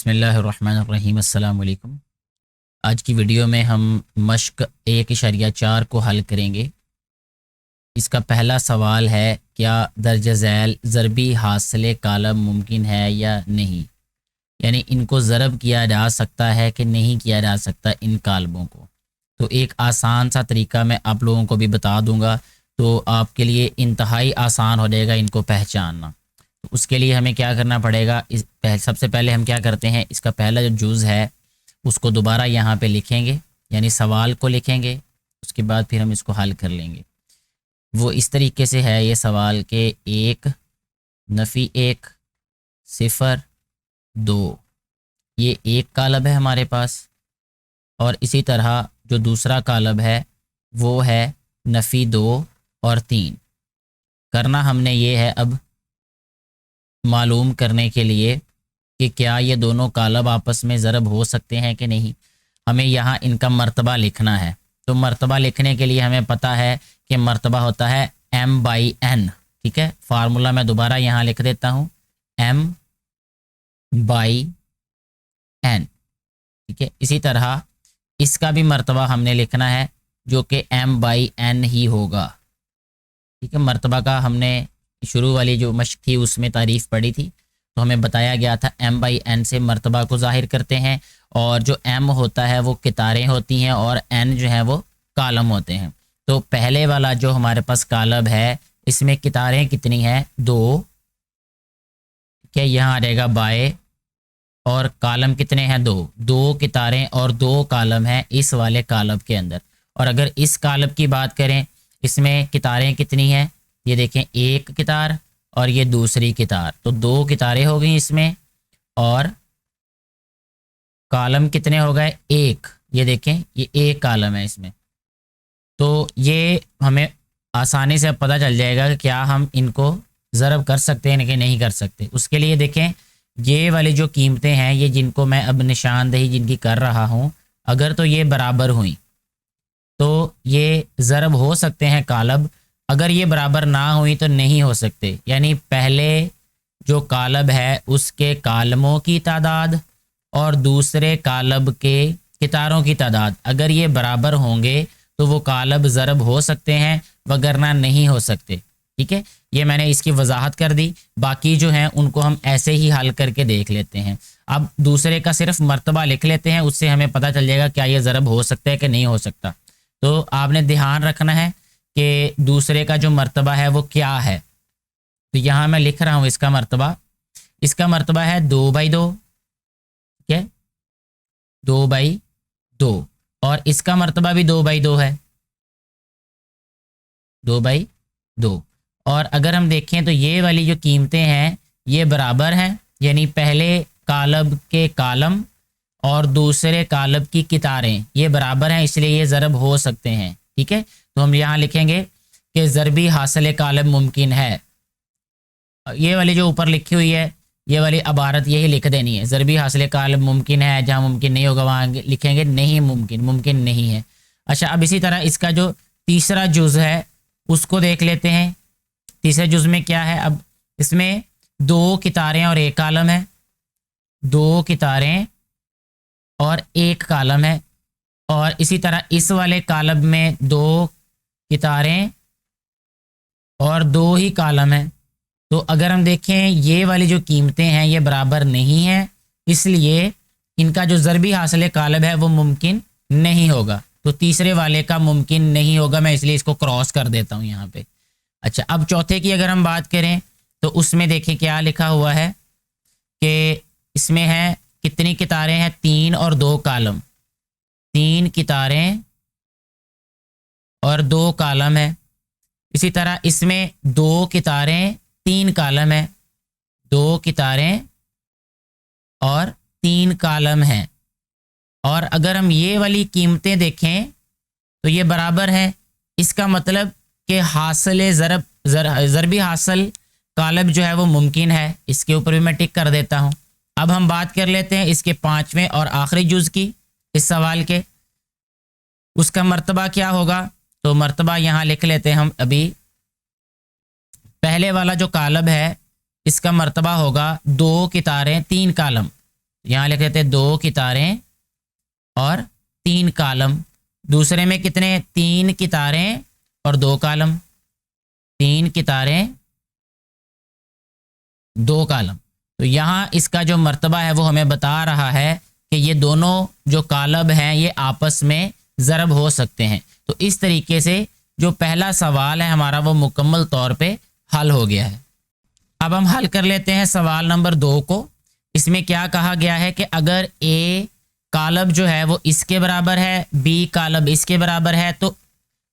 बिस्मिल्लाहिर्रहमानिर्रहीम अस्सलाम वालेकुम। आज की वीडियो में हम मश्क 1.4 को हल करेंगे। इसका पहला सवाल है, क्या दर्ज झैल ज़रबी हासिल कालम मुमकिन है या नहीं, यानी इनको ज़रब किया जा सकता है कि नहीं किया जा सकता इन कालमों को। तो एक आसान सा तरीका मैं आप लोगों को भी बता दूंगा, तो आपके लिए इंतहाई आसान हो जाएगा इनको पहचानना। तो उसके लिए हमें क्या करना पड़ेगा, सबसे पहले हम क्या करते हैं, इसका पहला जो जुज़ है उसको दोबारा यहाँ पे लिखेंगे, यानी सवाल को लिखेंगे। उसके बाद फिर हम इसको हल कर लेंगे। वो इस तरीके से है ये सवाल के 1 नफ़ी 1 0 2, ये एक कालब है हमारे पास। और इसी तरह जो दूसरा कालब है वो है नफ़ी 2 और 3। करना हमने ये है अब मालूम करने के लिए कि क्या ये दोनों कालब आपस में ज़रब हो सकते हैं कि नहीं। हमें यहाँ इनका मर्तबा लिखना है। तो मर्तबा लिखने के लिए हमें पता है कि मर्तबा होता है m/n। ठीक है, फार्मूला मैं दोबारा यहाँ लिख देता हूँ, m/n। ठीक है, इसी तरह इसका भी मर्तबा हमने लिखना है जो कि m/n ही होगा। ठीक है, मर्तबा का हमने शुरू वाली जो मश्क थी उसमें तारीफ़ पढ़ी थी, तो हमें बताया गया था m/n से मर्तबा को ज़ाहिर करते हैं। और जो m होता है वो कितारें होती हैं और n जो है वो कालम होते हैं। तो पहले वाला जो हमारे पास कालब है इसमें कितारें कितनी हैं, 2। क्या यहाँ आ जाएगा बाय, और कालम कितने हैं, 2 कितारें और 2 कालम हैं इस वाले कालब के अंदर। और अगर इस कालब की बात करें, इसमें कितारें कितनी हैं, ये देखें, 1 कितार और ये दूसरी कितार, तो 2 कितारें हो गई इसमें। और कालम कितने हो गए, 1। ये देखें, ये 1 कालम है इसमें। तो ये हमें आसानी से अब पता चल जाएगा कि क्या हम इनको ज़रब कर सकते हैं कि नहीं कर सकते। उसके लिए देखें, ये वाली जो कीमतें हैं, ये जिनको मैं अब निशानदही जिनकी कर रहा हूँ, अगर तो ये बराबर हुई तो ये ज़रब हो सकते हैं कालब। अगर ये बराबर ना हुई तो नहीं हो सकते। यानी पहले जो कालब है उसके कालमों की तादाद और दूसरे कालब के कितारों की तादाद अगर ये बराबर होंगे तो वो कालब ज़रब हो सकते हैं, वगरना नहीं हो सकते। ठीक है, ये मैंने इसकी वजाहत कर दी। बाकी जो हैं उनको हम ऐसे ही हल करके देख लेते हैं। अब दूसरे का सिर्फ मर्तबा लिख लेते हैं, उससे हमें पता चल जाएगा क्या ये ज़रब हो सकता है कि नहीं हो सकता। तो आपने ध्यान रखना है कि दूसरे का जो मर्तबा है वो क्या है। तो यहाँ मैं लिख रहा हूँ इसका मर्तबा है 2/2। ठीक है, 2/2। और इसका मर्तबा भी 2/2 है, 2/2। और अगर हम देखें तो ये वाली जो कीमतें हैं ये बराबर हैं, यानी पहले कालब के कालम और दूसरे कालब की कितारें ये बराबर हैं, इसलिए ये ज़रब हो सकते हैं। ठीक है, तो हम यहाँ लिखेंगे कि ज़रबी हासिल कालब मुमकिन है। ये वाली जो ऊपर लिखी हुई है ये वाली इबारत यही लिख देनी है, ज़रबी हासिल कालब मुमकिन है। जहाँ मुमकिन नहीं होगा वहाँ लिखेंगे नहीं मुमकिन नहीं है। अच्छा, अब इसी तरह इसका जो तीसरा जुज़ है उसको देख लेते हैं। तीसरे जुज़ में क्या है, अब इसमें 2 कितारें और 1 कालम है, 2 कितारें और 1 कालम है। और इसी तरह इस वाले कालब में 2 कितारें और 2 ही कालम है। तो अगर हम देखें ये वाली जो कीमतें हैं ये बराबर नहीं हैं, इसलिए इनका जो ज़रबी हासिल कालब है वो मुमकिन नहीं होगा। तो तीसरे वाले का मुमकिन नहीं होगा, मैं इसलिए इसको क्रॉस कर देता हूँ यहाँ पे। अच्छा, अब चौथे की अगर हम बात करें तो उसमें देखें क्या लिखा हुआ है कि इसमें है कितनी कितारें हैं, 3 और 2 कालम, 3 कितारें और 2 कालम है। इसी तरह इसमें 2 कितारें 3 कालम है, 2 कितारें और 3 कालम हैं। और अगर हम ये वाली कीमतें देखें तो ये बराबर हैं। इसका मतलब कि हासिल ज़रबी हासिल कालब जो है वो मुमकिन है। इसके ऊपर भी मैं टिक कर देता हूँ। अब हम बात कर लेते हैं इसके 5वें और आखिरी जुज़ की, इस सवाल के। उसका मर्तबा क्या होगा, तो मर्तबा यहाँ लिख लेते हैं हम अभी। पहले वाला जो कालब है इसका मर्तबा होगा 2 कितारें 3 कालम। यहाँ लिख देते हैं 2 कितारें और 3 कालम। दूसरे में कितने, 3 कितारें और 2 कालम, 3 कितारें 2 कालम। तो यहाँ इसका जो मर्तबा है वो हमें बता रहा है कि ये दोनों जो कालब हैं ये आपस में ज़रब हो सकते हैं। तो इस तरीके से जो पहला सवाल है हमारा वो मुकम्मल तौर पे हल हो गया है। अब हम हल कर लेते हैं सवाल नंबर 2 को। इसमें क्या कहा गया है कि अगर ए कालब जो है वो इसके बराबर है, बी कालब इसके बराबर है, तो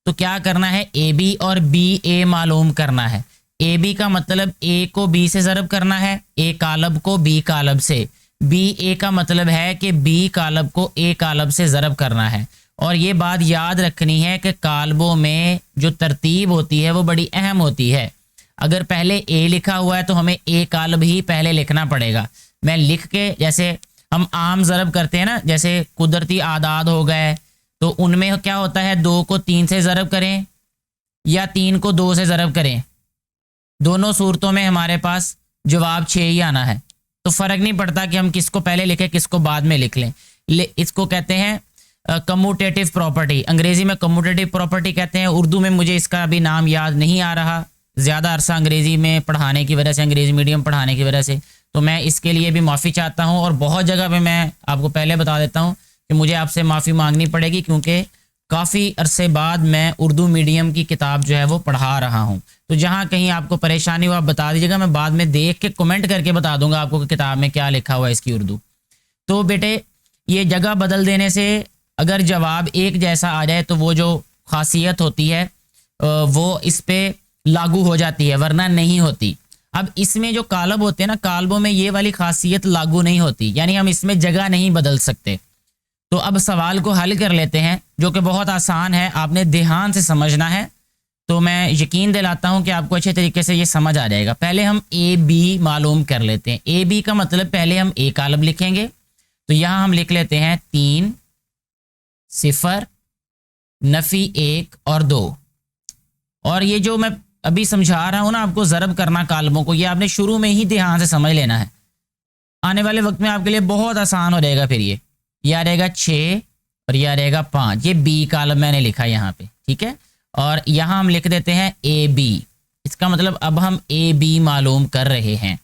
क्या करना है, ए बी और बी ए मालूम करना है। ए बी का मतलब ए को बी से ज़रब करना है, ए कालब को बी कालब से। बी ए का मतलब है कि बी कालब को ए कालब से ज़रब करना है। और ये बात याद रखनी है कि कालबों में जो तरतीब होती है वो बड़ी अहम होती है। अगर पहले ए लिखा हुआ है तो हमें ए कालब ही पहले लिखना पड़ेगा। मैं लिख के, जैसे हम आम ज़रब करते हैं ना, जैसे कुदरती आदाद हो गए, तो उनमें क्या होता है 2 को 3 से ज़रब करें या 3 को 2 से ज़रब करें, दोनों सूरतों में हमारे पास जवाब 6 ही आना है। तो फ़र्क नहीं पड़ता कि हम किसको पहले लिखें किसको बाद में लिख लें। इसको कहते हैं कम्यूटेटिव प्रॉपर्टी, अंग्रेज़ी में कम्यूटेटिव प्रॉपर्टी कहते हैं। उर्दू में मुझे इसका अभी नाम याद नहीं आ रहा, ज़्यादा अरसा अंग्रेज़ी में पढ़ाने की वजह से, अंग्रेज़ी मीडियम पढ़ाने की वजह से, तो मैं इसके लिए भी माफ़ी चाहता हूँ। और बहुत जगह पे मैं आपको पहले बता देता हूँ कि मुझे आपसे माफ़ी मांगनी पड़ेगी, क्योंकि काफ़ी अरसे बाद मैं उर्दू मीडियम की किताब जो है वो पढ़ा रहा हूँ। तो जहाँ कहीं आपको परेशानी हो आप बता दीजिएगा, मैं बाद में देख के कमेंट करके बता दूंगा आपको कि किताब में क्या लिखा हुआ है इसकी उर्दू। तो बेटे ये जगह बदल देने से अगर जवाब एक जैसा आ जाए तो वो जो खासियत होती है वो इस पर लागू हो जाती है, वरना नहीं होती। अब इसमें जो कालब होते हैं ना, कालबों में ये वाली खासियत लागू नहीं होती, यानी हम इसमें जगह नहीं बदल सकते। तो अब सवाल को हल कर लेते हैं, जो कि बहुत आसान है, आपने ध्यान से समझना है। तो मैं यकीन दिलाता हूं कि आपको अच्छे तरीके से ये समझ आ जाएगा। पहले हम ए बी मालूम कर लेते हैं। ए बी का मतलब पहले हम ए कालब लिखेंगे, तो यहां हम लिख लेते हैं 3 0 नफी 1 और 2। और ये जो मैं अभी समझा रहा हूं ना आपको ज़रब करना कालमों को, ये आपने शुरू में ही ध्यान से समझ लेना है। आने वाले वक्त में आपके लिए बहुत आसान हो जाएगा। फिर ये आ रहेगा 6 और ये आ रहेगा 5। ये बी कालम मैंने लिखा यहाँ पे, ठीक है। और यहाँ हम लिख देते हैं ए बी। इसका मतलब अब हम ए बी मालूम कर रहे हैं।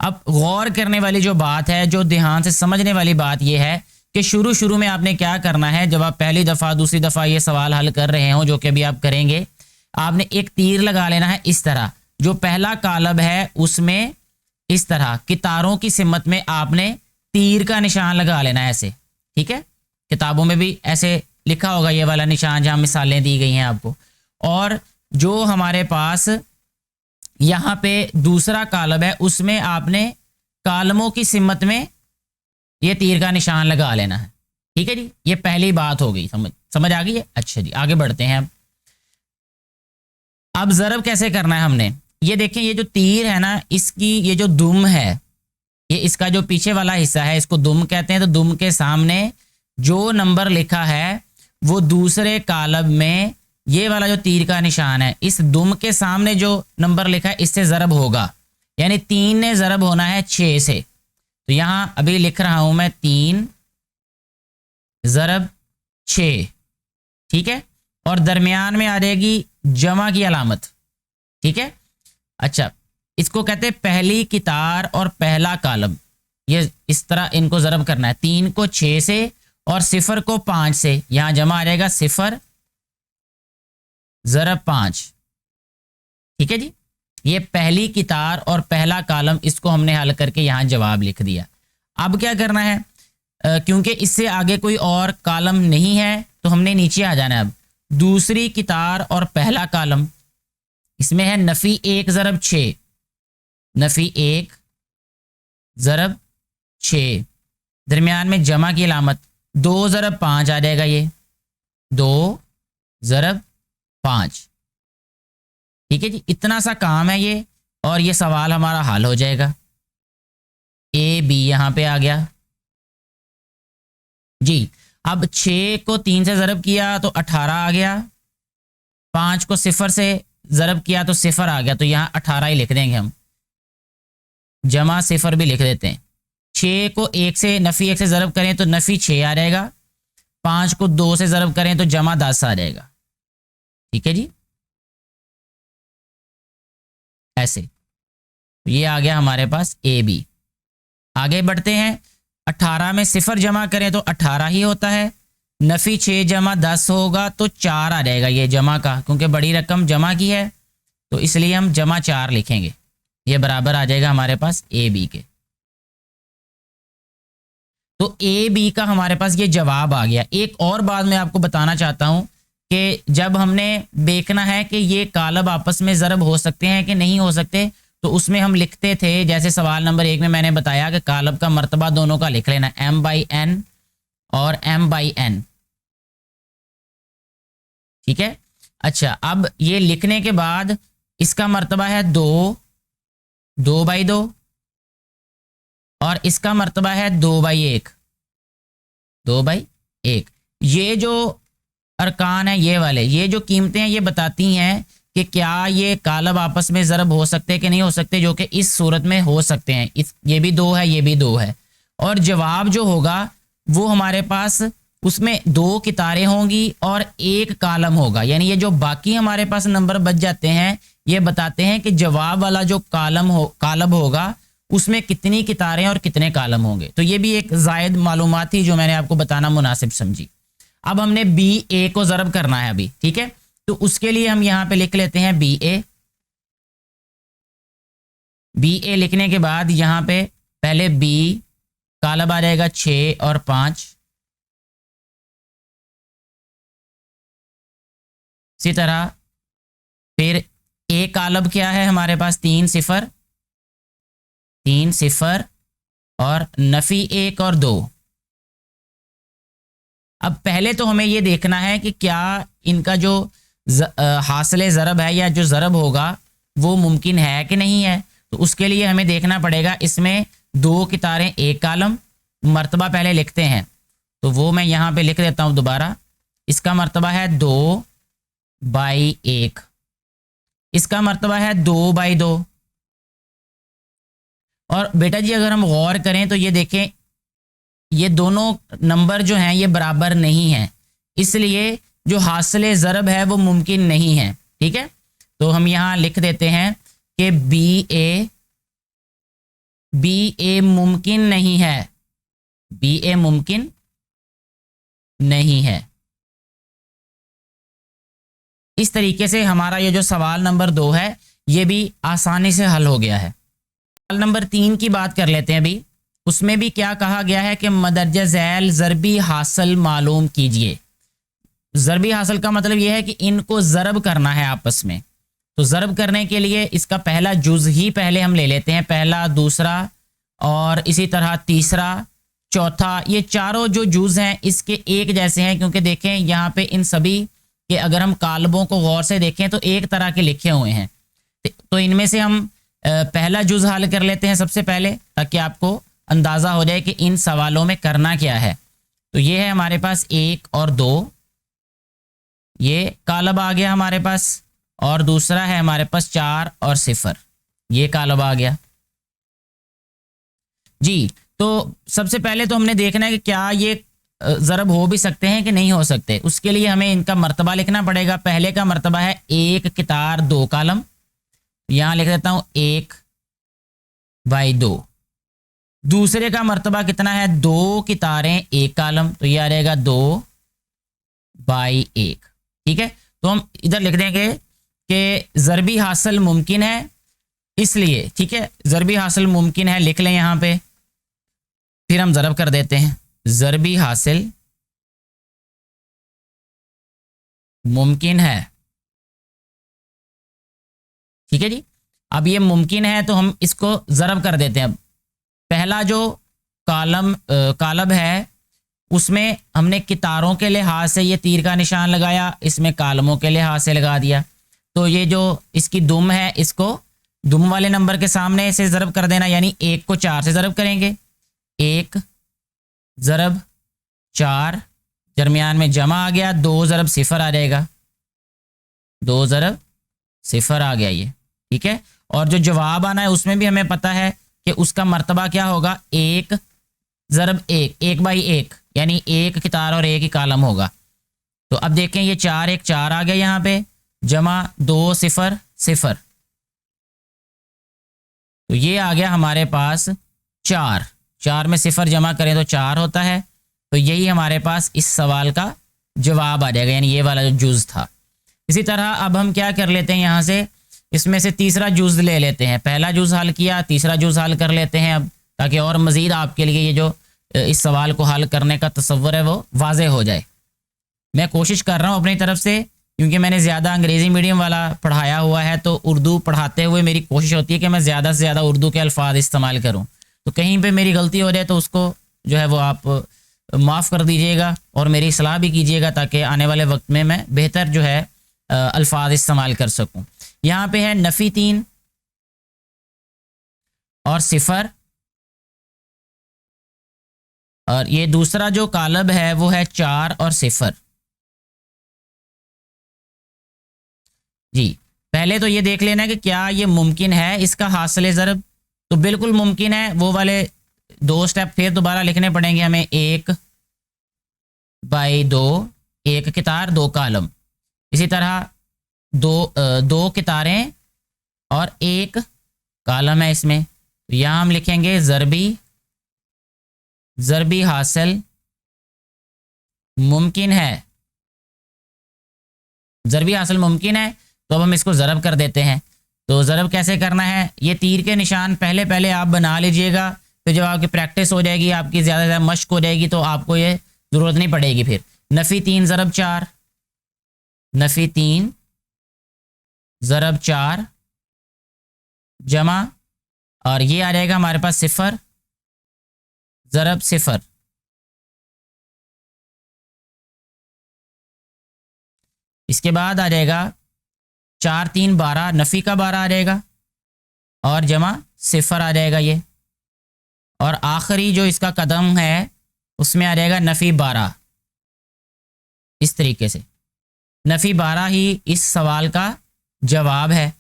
अब गौर करने वाली जो बात है, जो ध्यान से समझने वाली बात यह है कि शुरू में आपने क्या करना है, जब आप पहली दफ़ा दूसरी दफ़ा ये सवाल हल कर रहे हो, जो कि अभी आप करेंगे, आपने एक तीर लगा लेना है इस तरह। जो पहला कालब है उसमें इस तरह कितारों की सिमत में आपने तीर का निशान लगा लेना है ऐसे, ठीक है। किताबों में भी ऐसे लिखा होगा ये वाला निशान जहां मिसालें दी गई हैं आपको। और जो हमारे पास यहाँ पे दूसरा कालब है उसमें आपने कालमों की सिमत में ये तीर का निशान लगा लेना है, ठीक है जी। ये पहली बात हो गई, समझ आ गई है। अच्छा जी, आगे बढ़ते हैं। अब ज़रब कैसे करना है हमने, ये देखें, ये जो तीर है ना, इसकी ये जो दुम है, ये इसका जो पीछे वाला हिस्सा है इसको दुम कहते हैं। तो दुम के सामने जो नंबर लिखा है वो दूसरे कालब में ये वाला जो तीर का निशान है, इस दुम के सामने जो नंबर लिखा है इससे ज़रब होगा, यानी 3 ने ज़रब होना है 6 से। तो यहां अभी लिख रहा हूं मैं 3 ज़रब 6, ठीक है। और दरमियान में आ जाएगी जमा की अलामत, ठीक है। अच्छा, इसको कहते हैं पहली कितार और पहला कालब। ये इस तरह इनको ज़रब करना है, 3 को 6 से और 0 को 5 से। यहां जमा आ जाएगा 0 ज़रब 5, ठीक है जी। ये पहली कितार और पहला कालम, इसको हमने हल करके यहां जवाब लिख दिया। अब क्या करना है, क्योंकि इससे आगे कोई और कालम नहीं है तो हमने नीचे आ जाना है। अब दूसरी कितार और पहला कालम, इसमें है नफ़ी 1 ज़रब 6, नफ़ी 1 ज़रब 6, दरमियान में जमा की अलामत 2 ज़रब 5 आ जाएगा। ये 2 ज़रब 5, ठीक है जी। इतना सा काम है ये, और ये सवाल हमारा हल हो जाएगा। ए बी यहां पे आ गया जी। अब 6 को 3 से ज़रब किया तो 18 आ गया, 5 को 0 से ज़रब किया तो 0 आ गया। तो यहाँ 18 ही लिख देंगे हम, जमा 0 भी लिख देते हैं। 6 को 1 से नफ़ी 1 से ज़रब करें तो नफ़ी 6 आ जाएगा, 5 को 2 से ज़रब करें तो जमा 10 आ जाएगा। ठीक है जी, ऐसे। तो ये आ गया हमारे पास ए बी। आगे बढ़ते हैं, 18 में 0 जमा करें तो 18 ही होता है, नफ़ी 6 जमा 10 होगा तो 4 आ जाएगा ये जमा का, क्योंकि बड़ी रकम जमा की है तो इसलिए हम जमा 4 लिखेंगे। ये बराबर आ जाएगा हमारे पास ए बी के। तो ए बी का हमारे पास ये जवाब आ गया। एक और बात मैं आपको बताना चाहता हूं कि जब हमने देखना है कि ये कालब आपस में ज़रब हो सकते हैं कि नहीं हो सकते, तो उसमें हम लिखते थे, जैसे सवाल नंबर 1 में मैंने बताया कि कालब का मर्तबा दोनों का लिख लेना, m/n और m/n। ठीक है, अच्छा अब ये लिखने के बाद इसका मर्तबा है 2/2 और इसका मर्तबा है 2/1। ये जो अरकान है, ये वाले, ये जो कीमतें हैं, ये बताती हैं कि क्या ये कालब आपस में ज़रब हो सकते हैं कि नहीं हो सकते, जो कि इस सूरत में हो सकते हैं। ये भी 2 है, ये भी 2 है, और जवाब जो होगा वो हमारे पास उसमें 2 कितारें होंगी और 1 कालम होगा। यानी ये जो बाकी हमारे पास नंबर बच जाते हैं, ये बताते हैं कि जवाब वाला जो कालब होगा उसमें कितनी कितारें और कितने कालम होंगे। तो ये भी एक जायद मालूमात थी जो मैंने आपको बताना मुनासिब समझी। अब हमने बी ए को ज़रब करना है अभी। ठीक है, तो उसके लिए हम यहां पे लिख लेते हैं बी ए लिखने के बाद यहां पे पहले बी कालब आ जाएगा 6 और 5। इसी तरह फिर ए कालब क्या है हमारे पास, 3 0 और नफ़ी 1 और 2। अब पहले तो हमें ये देखना है कि क्या इनका जो हासिल ज़रब है या जो ज़रब होगा वो मुमकिन है कि नहीं है। तो उसके लिए हमें देखना पड़ेगा, इसमें 2 कितारें 1 कालम, मर्तबा पहले लिखते हैं, तो वो मैं यहाँ पे लिख देता हूँ दोबारा। इसका मर्तबा है 2/1, इसका मर्तबा है 2/2। और बेटा जी अगर हम गौर करें तो ये देखें, ये दोनों नंबर जो हैं ये बराबर नहीं हैं, इसलिए जो हासिल ज़रब है वो मुमकिन नहीं है। ठीक है, तो हम यहाँ लिख देते हैं कि बी ए मुमकिन नहीं है, बी ए मुमकिन नहीं है। इस तरीके से हमारा ये जो सवाल नंबर 2 है ये भी आसानी से हल हो गया है। सवाल नंबर 3 की बात कर लेते हैं अभी। उसमें भी क्या कहा गया है कि मदरजा झैल ज़रबी हासिल मालूम कीजिए। ज़रबी हासिल का मतलब यह है कि इनको ज़रब करना है आपस में। तो ज़रब करने के लिए इसका पहला जुज़ ही पहले हम ले लेते हैं, पहला, दूसरा और इसी तरह तीसरा, चौथा। ये चारों जो जुज़ हैं इसके एक जैसे हैं, क्योंकि देखें यहाँ पे इन सभी के अगर हम कालबों को गौर से देखें तो एक तरह के लिखे हुए हैं। तो इनमें से हम पहला जुज़ हल कर लेते हैं सबसे पहले, ताकि आपको अंदाज़ा हो जाए कि इन सवालों में करना क्या है। तो ये है हमारे पास 1 और 2, ये कालब आ गया हमारे पास, और दूसरा है हमारे पास 4 और 0, ये कालब आ गया जी। तो सबसे पहले तो हमने देखना है कि क्या ये ज़रब हो भी सकते हैं कि नहीं हो सकते। उसके लिए हमें इनका मर्तबा लिखना पड़ेगा। पहले का मर्तबा है 1 कितार 2 कालम, यहाँ लिख देता हूँ 1/2। दूसरे का मर्तबा कितना है, 2 कितारें 1 कालम, तो ये आ जाएगा 2/1। ठीक है, तो हम इधर लिख देंगे कि ज़रबी हासिल मुमकिन है, इसलिए ठीक है, ज़रबी हासिल मुमकिन है लिख लें यहाँ पे, फिर हम ज़रब कर देते हैं। ज़रबी हासिल मुमकिन है। ठीक है जी, अब ये मुमकिन है तो हम इसको ज़रब कर देते हैं। अब पहला जो कालब है उसमें हमने कितारों के लिहाज से ये तीर का निशान लगाया, इसमें कालमों के लिहाज से लगा दिया। तो ये जो इसकी दुम है, इसको दुम वाले नंबर के सामने से ज़रब कर देना, यानी 1 को 4 से ज़रब करेंगे। 1 ज़रब 4, दरमियान में जमा आ गया, 2 ज़रब 0 आ जाएगा, 2 ज़रब 0 आ गया ये। ठीक है, और जो जवाब आना है उसमें भी हमें पता है कि उसका मर्तबा क्या होगा, 1 ज़रब एक, 1/1 यानी एक कितार और एक ही कालम होगा। तो अब देखें ये 4 1 4 आ गया यहाँ पे, जमा 2 0 0, तो ये आ गया हमारे पास 4। 4 में 0 जमा करें तो 4 होता है। तो यही हमारे पास इस सवाल का जवाब आ जाएगा, यानी ये वाला जो जुज़ था। इसी तरह अब हम क्या कर लेते हैं, यहाँ से इसमें से तीसरा जुज़ ले लेते हैं। पहला जुज़ हल किया, तीसरा जुज़ हल कर लेते हैं अब, ताकि और मज़ीद आपके लिए ये जो इस सवाल को हल करने का तसव्वुर है वो वाज़े हो जाए। मैं कोशिश कर रहा हूँ अपनी तरफ से, क्योंकि मैंने ज़्यादा अंग्रेज़ी मीडियम वाला पढ़ाया हुआ है, तो उर्दू पढ़ाते हुए मेरी कोशिश होती है कि मैं ज़्यादा से ज़्यादा उर्दू के अल्फाज इस्तेमाल करूँ। तो कहीं पे मेरी गलती हो जाए तो उसको जो है वो आप माफ़ कर दीजिएगा और मेरी सलाह भी कीजिएगा, ताकि आने वाले वक्त में मैं बेहतर जो है अल्फाज इस्तेमाल कर सकूँ। यहाँ पे है नफ़ी 3 और 0, और ये दूसरा जो कालब है वो है 4 और 0। जी, पहले तो ये देख लेना कि क्या ये मुमकिन है इसका हासिल ज़रब। तो बिल्कुल मुमकिन है। वो वाले 2 स्टेप फिर दोबारा लिखने पड़ेंगे हमें, 1/2, एक कितार 2 कालम। इसी तरह 2 कितारें और 1 कालम है इसमें। तो यहाँ हम लिखेंगे ज़रबी हासिल मुमकिन है, ज़रबी हासिल मुमकिन है। तो अब हम इसको ज़रब कर देते हैं। तो ज़रब कैसे करना है, ये तीर के निशान पहले आप बना लीजिएगा, फिर जब आपकी प्रैक्टिस हो जाएगी, आपकी ज़्यादा ज़्यादा मश्क हो जाएगी, तो आपको ये ज़रूरत नहीं पड़ेगी फिर। नफ़ी 3 ज़रब 4, नफ़ी 3 ज़रब 4 जमा, और ये आ जाएगा हमारे पास 0 ज़रब 0। इसके बाद आ जाएगा 4 3 12, नफ़ी का 12 आ जाएगा, और जमा 0 आ जाएगा ये। और आखिरी जो इसका कदम है उसमें आ जाएगा नफ़ी 12। इस तरीके से नफ़ी 12 ही इस सवाल का जवाब है।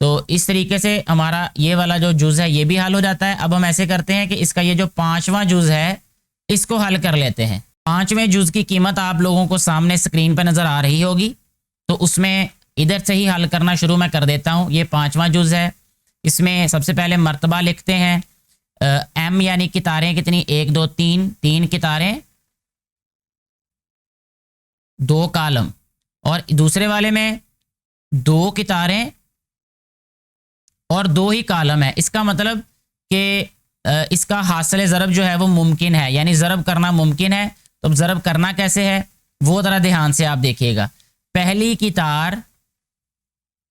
तो इस तरीके से हमारा ये वाला जो जुज़ है ये भी हल हो जाता है। अब हम ऐसे करते हैं कि इसका ये जो 5वां जुज़ है इसको हल कर लेते हैं। 5वें जुज़ की कीमत आप लोगों को सामने स्क्रीन पर नज़र आ रही होगी, तो उसमें इधर से ही हल करना शुरू मैं कर देता हूँ। ये 5वां जुज़ है। इसमें सबसे पहले मर्तबा लिखते हैं, m यानी कितारें कितनी, 1 2 3, 3 कितारें 2 कालम, और दूसरे वाले में 2 कितारें और 2 ही कालम है। इसका मतलब कि इसका हासिल ज़रब जो है वो मुमकिन है, यानी ज़रब करना मुमकिन है। तो ज़रब करना कैसे है वो ज़रा ध्यान से आप देखिएगा। पहली कितार,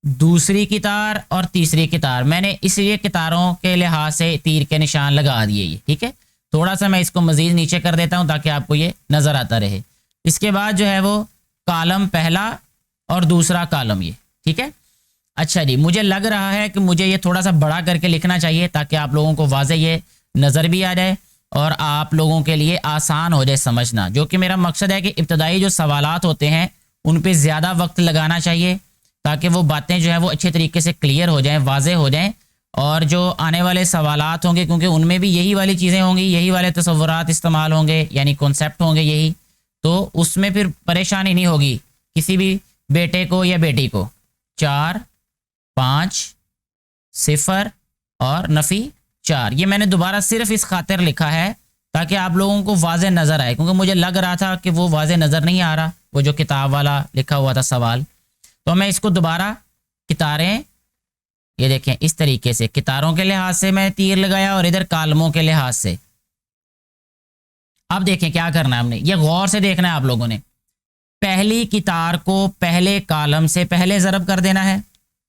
दूसरी कितार और तीसरी कितार, मैंने इसलिए कितारों के लिहाज से तीर के निशान लगा दिए ये, ठीक है। थोड़ा सा मैं इसको मज़ीद नीचे कर देता हूँ ताकि आपको ये नज़र आता रहे। इसके बाद जो है वो कालम पहला और दूसरा कालम ये, ठीक है। अच्छा जी, मुझे लग रहा है कि मुझे ये थोड़ा सा बड़ा करके लिखना चाहिए ताकि आप लोगों को वाज़े ये नज़र भी आ जाए और आप लोगों के लिए आसान हो जाए समझना, जो कि मेरा मकसद है कि इब्तदाई जो सवालात होते हैं उन पे ज़्यादा वक्त लगाना चाहिए, ताकि वो बातें जो है वो अच्छे तरीके से क्लियर हो जाएं, वाज़े हो जाएं। और जो आने वाले सवालात होंगे, क्योंकि उनमें भी यही वाली चीज़ें होंगी, यही वाले तसव्वुरात इस्तेमाल होंगे, यानी कॉन्सेप्ट होंगे यही, तो उसमें फिर परेशानी नहीं होगी किसी भी बेटे को या बेटी को। 4 5 0 और नफ़ी 4, ये मैंने दोबारा सिर्फ इस खातिर लिखा है ताकि आप लोगों को वाज़े नज़र आए, क्योंकि मुझे लग रहा था कि वो वाज़े नज़र नहीं आ रहा, वो जो किताब वाला लिखा हुआ था सवाल। तो मैं इसको दोबारा कितारें, ये देखें इस तरीके से कितारों के लिहाज से मैं तीर लगाया और इधर कालमों के लिहाज से। अब देखें क्या करना है हमने, ये गौर से देखना है आप लोगों ने। पहली कितार को पहले कालम से पहले ज़रब कर देना है,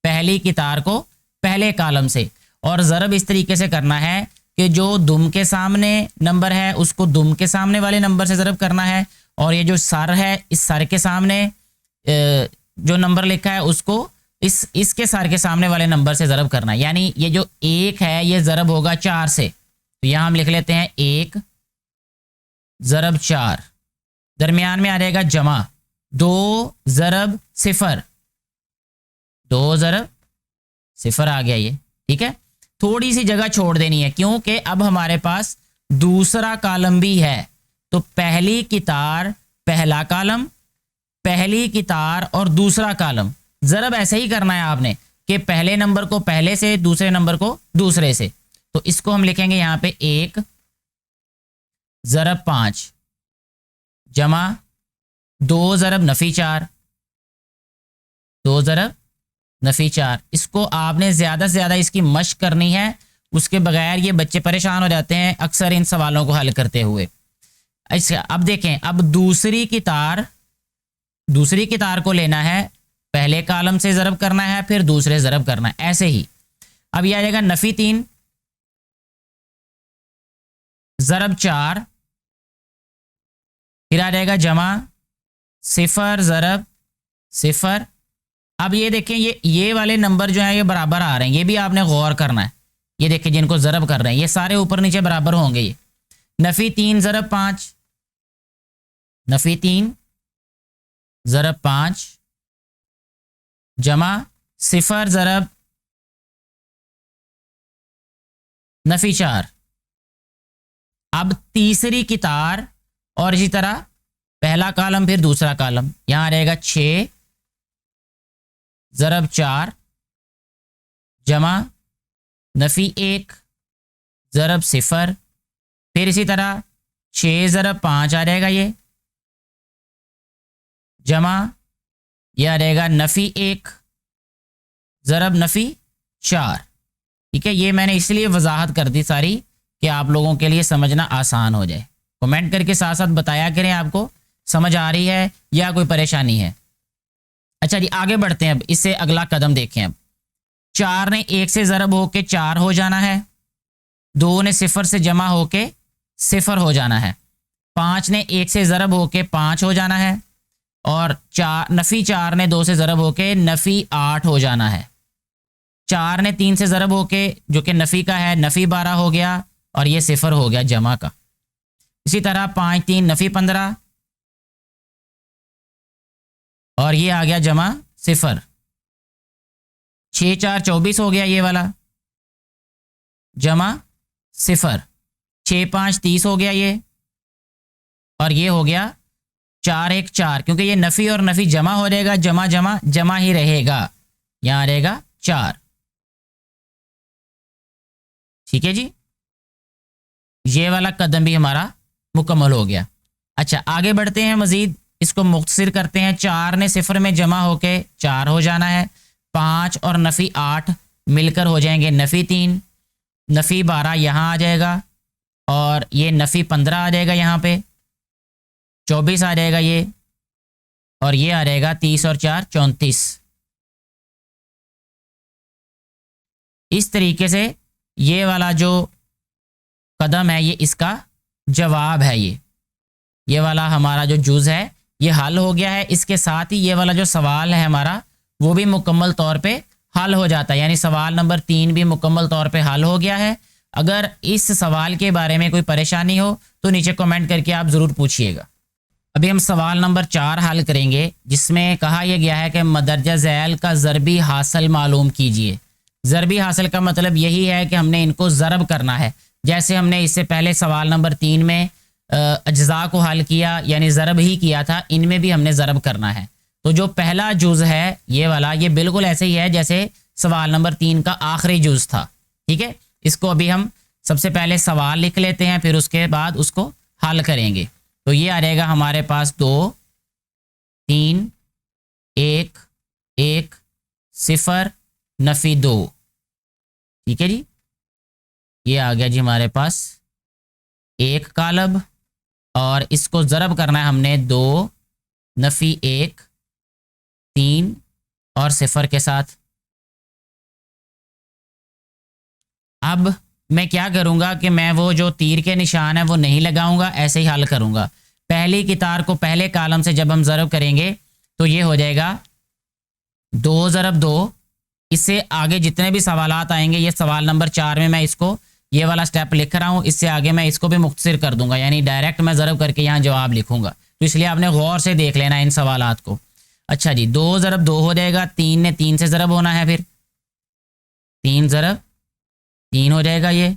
पहली कितार को पहले कालम से, और ज़रब इस तरीके से करना है कि जो दुम के सामने नंबर है उसको दुम के सामने वाले नंबर से ज़रब करना है, और ये जो सर है इस सर के सामने जो नंबर लिखा है उसको इसके सर के सामने वाले नंबर से ज़रब करना है। यानी ये जो 1 है ये ज़रब होगा 4 से, तो यहाँ हम लिख लेते हैं 1 ज़रब 4, दरमियान में आ जाएगा जमा 2 ज़रब 0, 2 ज़रब 0 आ गया ये, ठीक है। थोड़ी सी जगह छोड़ देनी है क्योंकि अब हमारे पास दूसरा कॉलम भी है। तो पहली कितार पहला कॉलम, पहली कितार और दूसरा कॉलम। ज़रब ऐसे ही करना है आपने कि पहले नंबर को पहले से, दूसरे नंबर को दूसरे से। तो इसको हम लिखेंगे यहाँ पे 1 ज़रब 5 जमा 2 ज़रब नफ़ी 4, 2 ज़रब नफ़ी 4। इसको आपने ज़्यादा से ज़्यादा इसकी मश्क करनी है, उसके बगैर ये बच्चे परेशान हो जाते हैं अक्सर इन सवालों को हल करते हुए। अच्छा अब देखें, अब दूसरी कितार को लेना है, पहले कॉलम से ज़रब करना है, फिर दूसरे ज़रब करना है, ऐसे ही। अब ये आ जाएगा नफ़ी 3 ज़रब 4, फिर आ जाएगा जमा 0 ज़रब 0। अब ये देखें, ये वाले नंबर जो हैं ये बराबर आ रहे हैं, ये भी आपने गौर करना है। ये देखें जिनको ज़रब कर रहे हैं ये सारे ऊपर नीचे बराबर होंगे। ये नफ़ी 3 ज़रब 5, नफ़ी 3 ज़रब 5 जमा 0 ज़रब नफ़ी 4। अब तीसरी कितार और इसी तरह पहला कॉलम फिर दूसरा कॉलम, यहाँ रहेगा 6 ज़रब 4 जमा नफ़ी 1 ज़रब 0, फिर इसी तरह 6 ज़रब 5 आ जाएगा ये, जमा यह आ जाएगा नफ़ी 1 ज़रब नफ़ी 4। ठीक है, ये मैंने इसलिए वजाहत कर दी सारी कि आप लोगों के लिए समझना आसान हो जाए। कमेंट करके साथ साथ बताया करें आपको समझ आ रही है या कोई परेशानी है। अच्छा जी आगे बढ़ते हैं, अब इससे अगला कदम देखें। अब 4 ने 1 से ज़रब होके 4 हो जाना है, 2 ने 0 से जमा होके 0 हो जाना है, 5 ने 1 से ज़रब होके 5 हो जाना है, और नफ़ी 4 ने 2 से ज़रब होके नफ़ी 8 हो जाना है। 4 ने 3 से ज़रब होके जो कि नफ़ी का है नफ़ी 12 हो गया, और ये 0 हो गया जमा का। इसी तरह 5 3 नफ़ी 15, और ये आ गया जमा 0। 6 4 24 हो गया ये वाला, जमा 0। 6 5 30 हो गया ये, और ये हो गया 4 1 4, क्योंकि ये नफ़ी और नफ़ी जमा हो जाएगा, जमा जमा जमा ही रहेगा, यहाँ रहेगा 4। ठीक है जी, ये वाला कदम भी हमारा मुकम्मल हो गया। अच्छा आगे बढ़ते हैं, मज़ीद इसको मुख्तसर करते हैं। 4 ने 0 में जमा होके 4 हो जाना है, 5 और नफ़ी 8 मिलकर हो जाएंगे नफ़ी 3, नफ़ी 12 यहाँ आ जाएगा, और ये नफ़ी 15 आ जाएगा, यहाँ पे 24 आ जाएगा ये, और ये आ जाएगा 30 और 4 34। इस तरीके से ये वाला जो कदम है ये इसका जवाब है। ये वाला हमारा जो जुज़ है ये हल हो गया है। इसके साथ ही ये वाला जो सवाल है हमारा वो भी मुकम्मल तौर पे हल हो जाता है, यानी सवाल नंबर 3 भी मुकम्मल तौर पे हल हो गया है। अगर इस सवाल के बारे में कोई परेशानी हो तो नीचे कमेंट करके आप ज़रूर पूछिएगा। अभी हम सवाल नंबर 4 हल करेंगे, जिसमें कहा यह गया है कि मदरजा ज़ैल का ज़रबी हासिल मालूम कीजिए। ज़रबी हासिल का मतलब यही है कि हमने इनको ज़रब करना है, जैसे हमने इससे पहले सवाल नंबर 3 में अज्जा को हल किया, यानी ज़रब ही किया था, इनमें भी हमने ज़रब करना है। तो जो पहला जुज़ है ये वाला, ये बिल्कुल ऐसे ही है जैसे सवाल नंबर 3 का आखिरी जुज़ था। ठीक है, इसको अभी हम सबसे पहले सवाल लिख लेते हैं, फिर उसके बाद उसको हल करेंगे। तो ये आ जाएगा हमारे पास 2 3 1 1 0 नफ़ी 2। ठीक है जी, ये आ गया जी हमारे पास एक कालब, और इसको ज़रब करना है हमने 2 नफ़ी 1 3 और 0 के साथ। अब मैं क्या करूँगा कि मैं वो जो तीर के निशान है वो नहीं लगाऊंगा, ऐसे ही हल करूँगा। पहली कितार को पहले कालम से जब हम ज़रब करेंगे तो ये हो जाएगा 2 ज़रब 2। इससे आगे जितने भी सवालात आएंगे, ये सवाल नंबर 4 में मैं इसको ये वाला स्टेप लिख रहा हूँ, इससे आगे मैं इसको भी मुख्तसर कर दूंगा, यानी डायरेक्ट मैं ज़रब करके यहाँ जवाब लिखूंगा। तो इसलिए आपने गौर से देख लेना इन सवालात को। अच्छा जी, 2 ज़रब 2 हो जाएगा, 3 ने 3 से ज़रब होना है, फिर 3 ज़रब 3 हो जाएगा ये,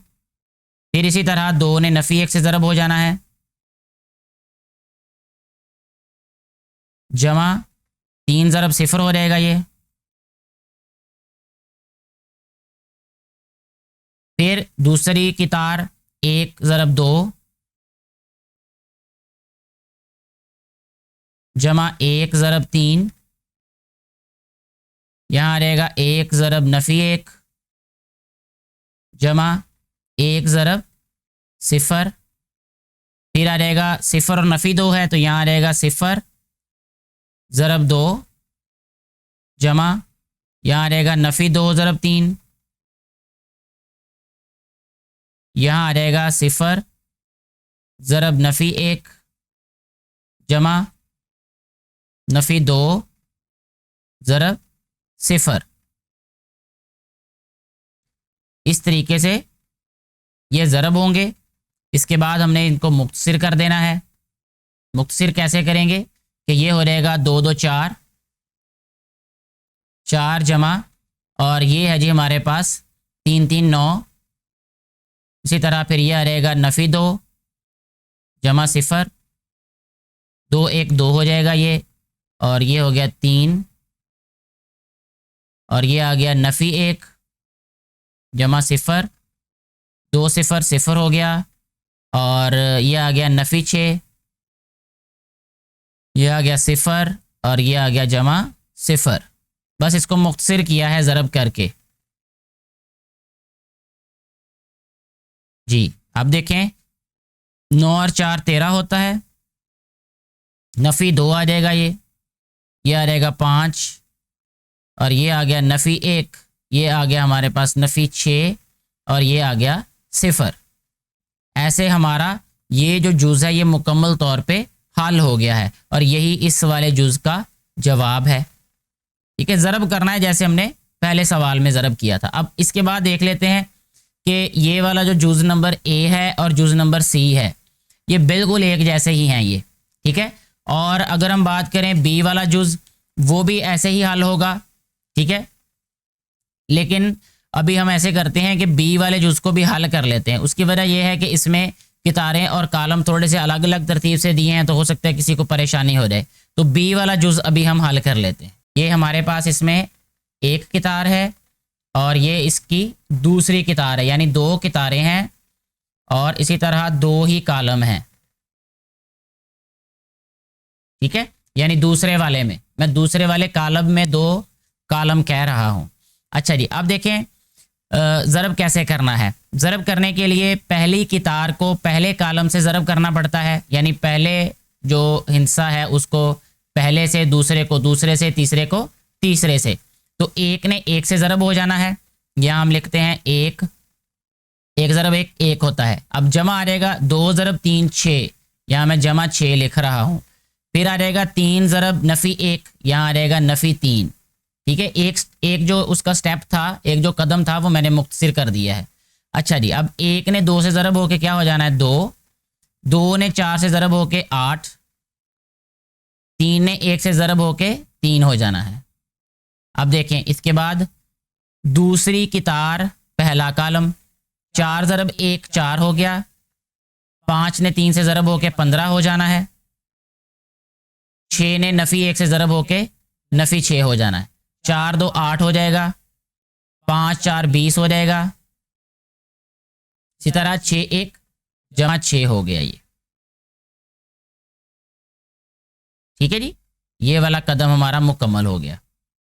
फिर इसी तरह 2 ने नफ़ी 1 से ज़रब हो जाना है, जमा 3 ज़रब 0 हो जाएगा ये। फिर दूसरी की तार 1 ज़रब 2 जमा 1 ज़रब 3, यहाँ आ रहेगा 1 ज़रब नफ़ी 1 जमा 1 ज़रब 0। फिर आ जाएगा 0 और नफ़ी 2 है तो यहाँ आ रहेगा 0 ज़रब 2 जमा यहाँ आ रहेगा नफ़ी 2 ज़रब 3, यहाँ आ जाएगा 0 ज़रब नफ़ी 1 जमा नफ़ी 2 ज़रब 0। इस तरीके से ये ज़रब होंगे। इसके बाद हमने इनको मुख्तसिर कर देना है। मुख्तसिर कैसे करेंगे कि ये हो जाएगा 2 2 4, 4 जमा और ये है जी हमारे पास 3 3 9। इसी तरह फिर ये आ रहेगा नफ़ी 2 जमा 0, 2 1 2 हो जाएगा ये, और ये हो गया 3 और ये आ गया नफ़ी 1 जमा 0, 2 0 0 हो गया, और ये आ गया नफ़ी 6, ये आ गया 0 और ये आ गया जमा 0। बस इसको मुख्तसिर किया है ज़रब करके। जी अब देखें 9 और 4 13 होता है, नफ़ी 2 आ जाएगा ये आ जाएगा 5, और ये आ गया नफ़ी 1, ये आ गया हमारे पास नफ़ी 6 और ये आ गया 0। ऐसे हमारा ये जो जुज़ है ये मुकम्मल तौर पे हल हो गया है, और यही इस वाले जुज़ का जवाब है। ठीक है, ज़रब करना है जैसे हमने पहले सवाल में ज़रब किया था। अब इसके बाद देख लेते हैं कि ये वाला जो जुज़ नंबर ए है और जुज़ नंबर सी है ये बिल्कुल एक जैसे ही हैं ये। ठीक है, और अगर हम बात करें बी वाला जुज़ वो भी ऐसे ही हल होगा। ठीक है, लेकिन अभी हम ऐसे करते हैं कि बी वाले जुज़ को भी हल कर लेते हैं। उसकी वजह यह है कि इसमें कितारें और कालम थोड़े से अलग अलग तरतीब से दिए हैं तो हो सकता है किसी को परेशानी हो जाए। तो बी वाला जुज़ अभी हम हल कर लेते हैं। ये हमारे पास इसमें एक कितार है और ये इसकी दूसरी कितार है, यानी 2 कितारें हैं और इसी तरह 2 ही कालम हैं। ठीक है, यानी दूसरे वाले में, मैं दूसरे वाले कालम में 2 कालम कह रहा हूं। अच्छा जी, अब देखें ज़रब कैसे करना है। ज़रब करने के लिए पहली कितार को पहले कालम से ज़रब करना पड़ता है, यानी पहले जो हिस्सा है उसको पहले से, दूसरे को दूसरे से, तीसरे को तीसरे से। तो 1 ने 1 से ज़रब हो जाना है, यहाँ हम लिखते हैं 1 1 ज़रब 1 1 होता है। अब जमा आ जाएगा 2 ज़रब 3 6, यहाँ मैं जमा 6 लिख रहा हूँ। फिर आ जाएगा 3 ज़रब नफ़ी 1, यहाँ आ जाएगा नफ़ी 3। ठीक है, एक जो उसका स्टेप था, एक जो कदम था वो मैंने मुख्तसिर कर दिया है। अच्छा जी, अब 1 ने 2 से ज़रब होके क्या हो जाना है 2, 2 ने 4 से ज़रब होके 8, 3 ने 1 से ज़रब होके 3 हो जाना है। अब देखें इसके बाद दूसरी कितार पहला कालम, 4 ज़रब 1 4 हो गया, 5 ने 3 से ज़रब होके 15 हो जाना है, 6 ने नफ़ी 1 से ज़रब होके नफ़ी 6 हो जाना है, 4 2 8 हो जाएगा, 5 4 20 हो जाएगा। इसी तरह 6 1 जमा 6 हो गया ये। ठीक है जी, ये वाला कदम हमारा मुकम्मल हो गया।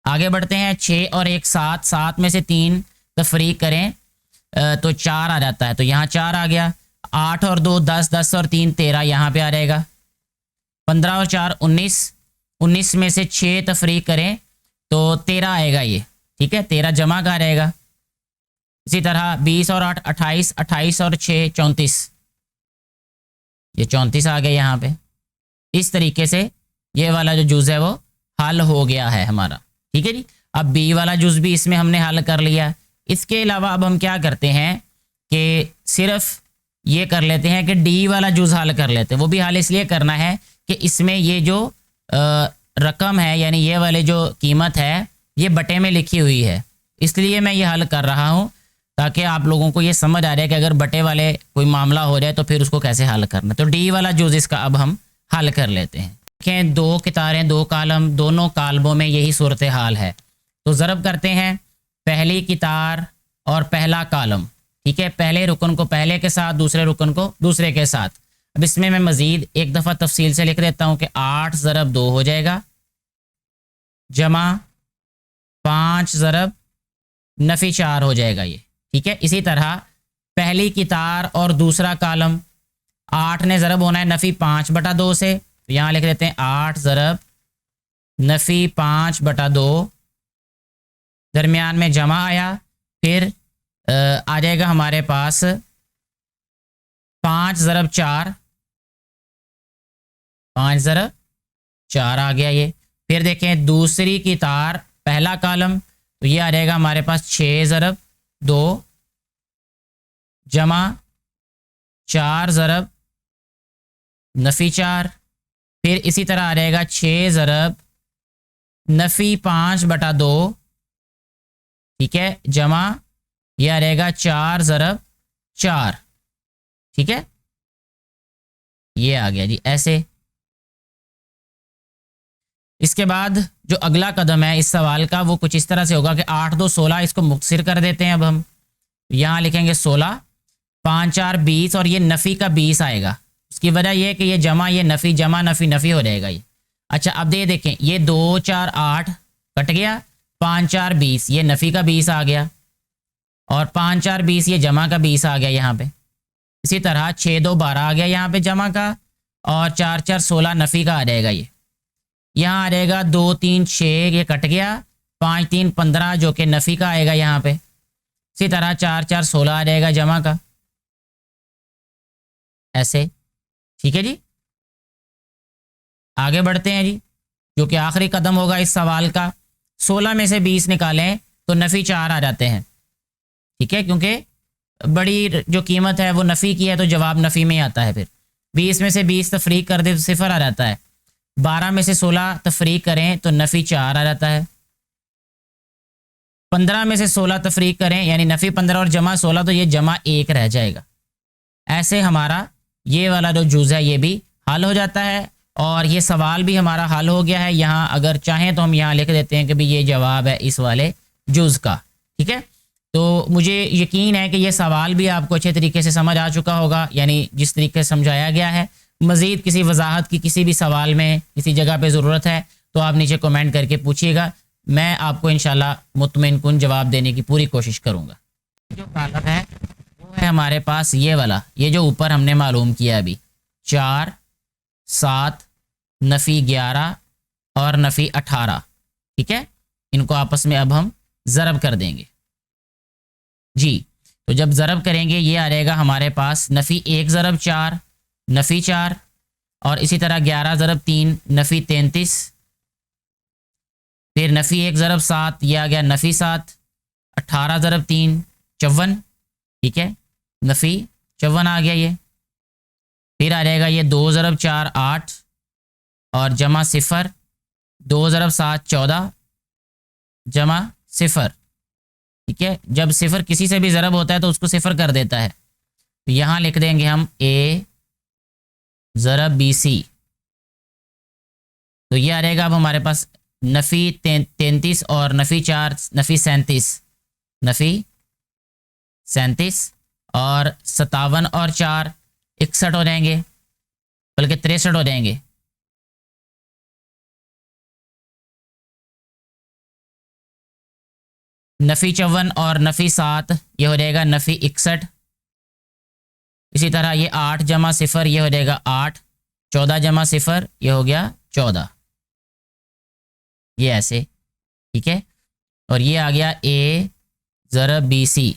आगे बढ़ते हैं, 6 और 1 7, 7 में से 3 तफरीक करें तो 4 आ जाता है, तो यहाँ 4 आ गया। 8 और 2 10, 10 और 3 13, यहाँ पे आ रहेगा। 15 और 4 19, 19 में से 6 तफरीक करें तो 13 आएगा ये। ठीक है, 13 जमा का रहेगा। इसी तरह 20 और 8 28, 28 और 6 34, ये 34 आ गया यहाँ पे। इस तरीके से ये वाला जो जुज़ है वो हल हो गया है हमारा। ठीक है जी, अब बी वाला जुज़ भी इसमें हमने हल कर लिया। इसके अलावा अब हम क्या करते हैं कि सिर्फ ये कर लेते हैं कि डी वाला जुज़ हल कर लेते हैं। वो भी हल इसलिए करना है कि इसमें ये जो रकम है, यानी ये वाले जो कीमत है ये बटे में लिखी हुई है, इसलिए मैं ये हल कर रहा हूँ। ताकि आप लोगों को ये समझ आ रहा है कि अगर बटे वाले कोई मामला हो जाए तो फिर उसको कैसे हल करना। तो डी वाला जुज़ इसका अब हम हल कर लेते हैं। देखें 2 कितारें 2 कालम, दोनों कालमों में यही सूरत हाल है। तो ज़रब करते हैं पहली कितार और पहला कालम, ठीक है, पहले रुकन को पहले के साथ, दूसरे रुकन को दूसरे के साथ। अब इसमें मैं मज़ीद एक दफ़ा तफसील से लिख देता हूँ कि 8 ज़रब 2 हो जाएगा, जमा 5 ज़रब नफ़ी 4 हो जाएगा ये, ठीक है। इसी तरह पहली कितार और दूसरा कालम, 8 ने ज़रब होना है नफ़ी 5/2 से, तो यहाँ लिख देते हैं 8 ज़रब नफ़ी 5/2, दरमियान में जमा आया, फिर आ जाएगा हमारे पास 5 ज़रब 4, 5 ज़रब 4 आ गया ये। फिर देखें दूसरी की तार पहला कालम, तो ये आ जाएगा हमारे पास 6 ज़रब 2, जमा 4 ज़रब नफ़ी 4, फिर इसी तरह आ जाएगा 6 ज़रब नफ़ी 5/2, ठीक है, जमा ये आ रहेगा 4 ज़रब 4, ठीक है, ये आ गया जी ऐसे। इसके बाद जो अगला कदम है इस सवाल का वो कुछ इस तरह से होगा कि 8 2 16, इसको मुख्तसर कर देते हैं। अब हम यहाँ लिखेंगे 16, 5 4 20 और ये नफ़ी का 20 आएगा। उसकी वजह यह है कि ये जमा ये नफ़ी जमा नफ़ी नफ़ी हो जाएगा ये। अच्छा अब ये देखें ये 2 4 8 कट गया, 5 4 20 ये नफ़ी का 20 आ गया और 5 4 20 ये जमा का 20 आ गया यहाँ पे। इसी तरह 6 2 12 आ गया यहाँ पे जमा का और 4 4 16 नफ़ी का आ जाएगा ये। यहाँ आ जाएगा 2 3 6 ये कट गया, 5 3 15 जो कि नफ़ी का आएगा यहाँ पे। इसी तरह 4 4 16 आ जाएगा जमा का, ऐसे, ठीक है जी। आगे बढ़ते हैं जी, जो कि आखिरी कदम होगा इस सवाल का। 16 में से 20 निकालें तो नफ़ी 4 आ जाते हैं, ठीक है, क्योंकि बड़ी जो कीमत है वो नफ़ी की है तो जवाब नफ़ी में ही आता है। फिर 20 में से 20 तफरीक कर दे तो 0 आ जाता है। 12 में से 16 तफरीक करें तो नफ़ी 4 आ जाता है। 15 में से 16 तफरीक करें यानी नफ़ी 15 और जमा 16, तो ये जमा 1 रह जाएगा। ऐसे हमारा ये वाला जो जुज़ है ये भी हल हो जाता है और ये सवाल भी हमारा हल हो गया है। यहाँ अगर चाहें तो हम यहाँ लिख देते हैं कि भाई ये जवाब है इस वाले जुज़ का, ठीक है। तो मुझे यकीन है कि ये सवाल भी आपको अच्छे तरीके से समझ आ चुका होगा, यानी जिस तरीके से समझाया गया है। मज़ीद किसी वजाहत की किसी भी सवाल में किसी जगह पे ज़रूरत है तो आप नीचे कमेंट करके पूछिएगा, मैं आपको इंशाल्लाह मुतमईन कुन जवाब देने की पूरी कोशिश करूँगा। जो कालम है वो है हमारे पास ये वाला, ये जो ऊपर हमने मालूम किया अभी, 4 7 नफ़ी 11 और नफ़ी 18, ठीक है। इनको आपस में अब हम ज़रब कर देंगे जी। तो जब ज़रब करेंगे ये आ जाएगा हमारे पास नफ़ी 1 ज़रब 4 नफ़ी 4 और इसी तरह 11 ज़रब 3 नफ़ी 33, फिर नफ़ी 1 ज़रब 7 ये आ गया नफ़ी 7, 18 ज़रब 3 54, ठीक है, नफ़ी 54 आ गया ये। फिर आ जाएगा ये 2 ज़रब 4 8 और जमा 0, 2 ज़रब 7 14 जमा 0, ठीक है। जब 0 किसी से भी ज़रब होता है तो उसको 0 कर देता है। तो यहाँ लिख देंगे हम A ज़रब BC, तो ये आ रहेगा अब हमारे पास नफ़ी 33 और नफ़ी 4 नफ़ी 37, नफ़ी 37 और 57 और 4 61 हो जाएंगे, बल्कि 63 हो जाएंगे। नफ़ी 54 और नफ़ी 7 ये हो जाएगा नफ़ी 61। इसी तरह ये 8 जमा 0 ये हो जाएगा 8, 14 जमा 0 ये हो गया 14, ये ऐसे, ठीक है। और ये आ गया A ज़रब BC,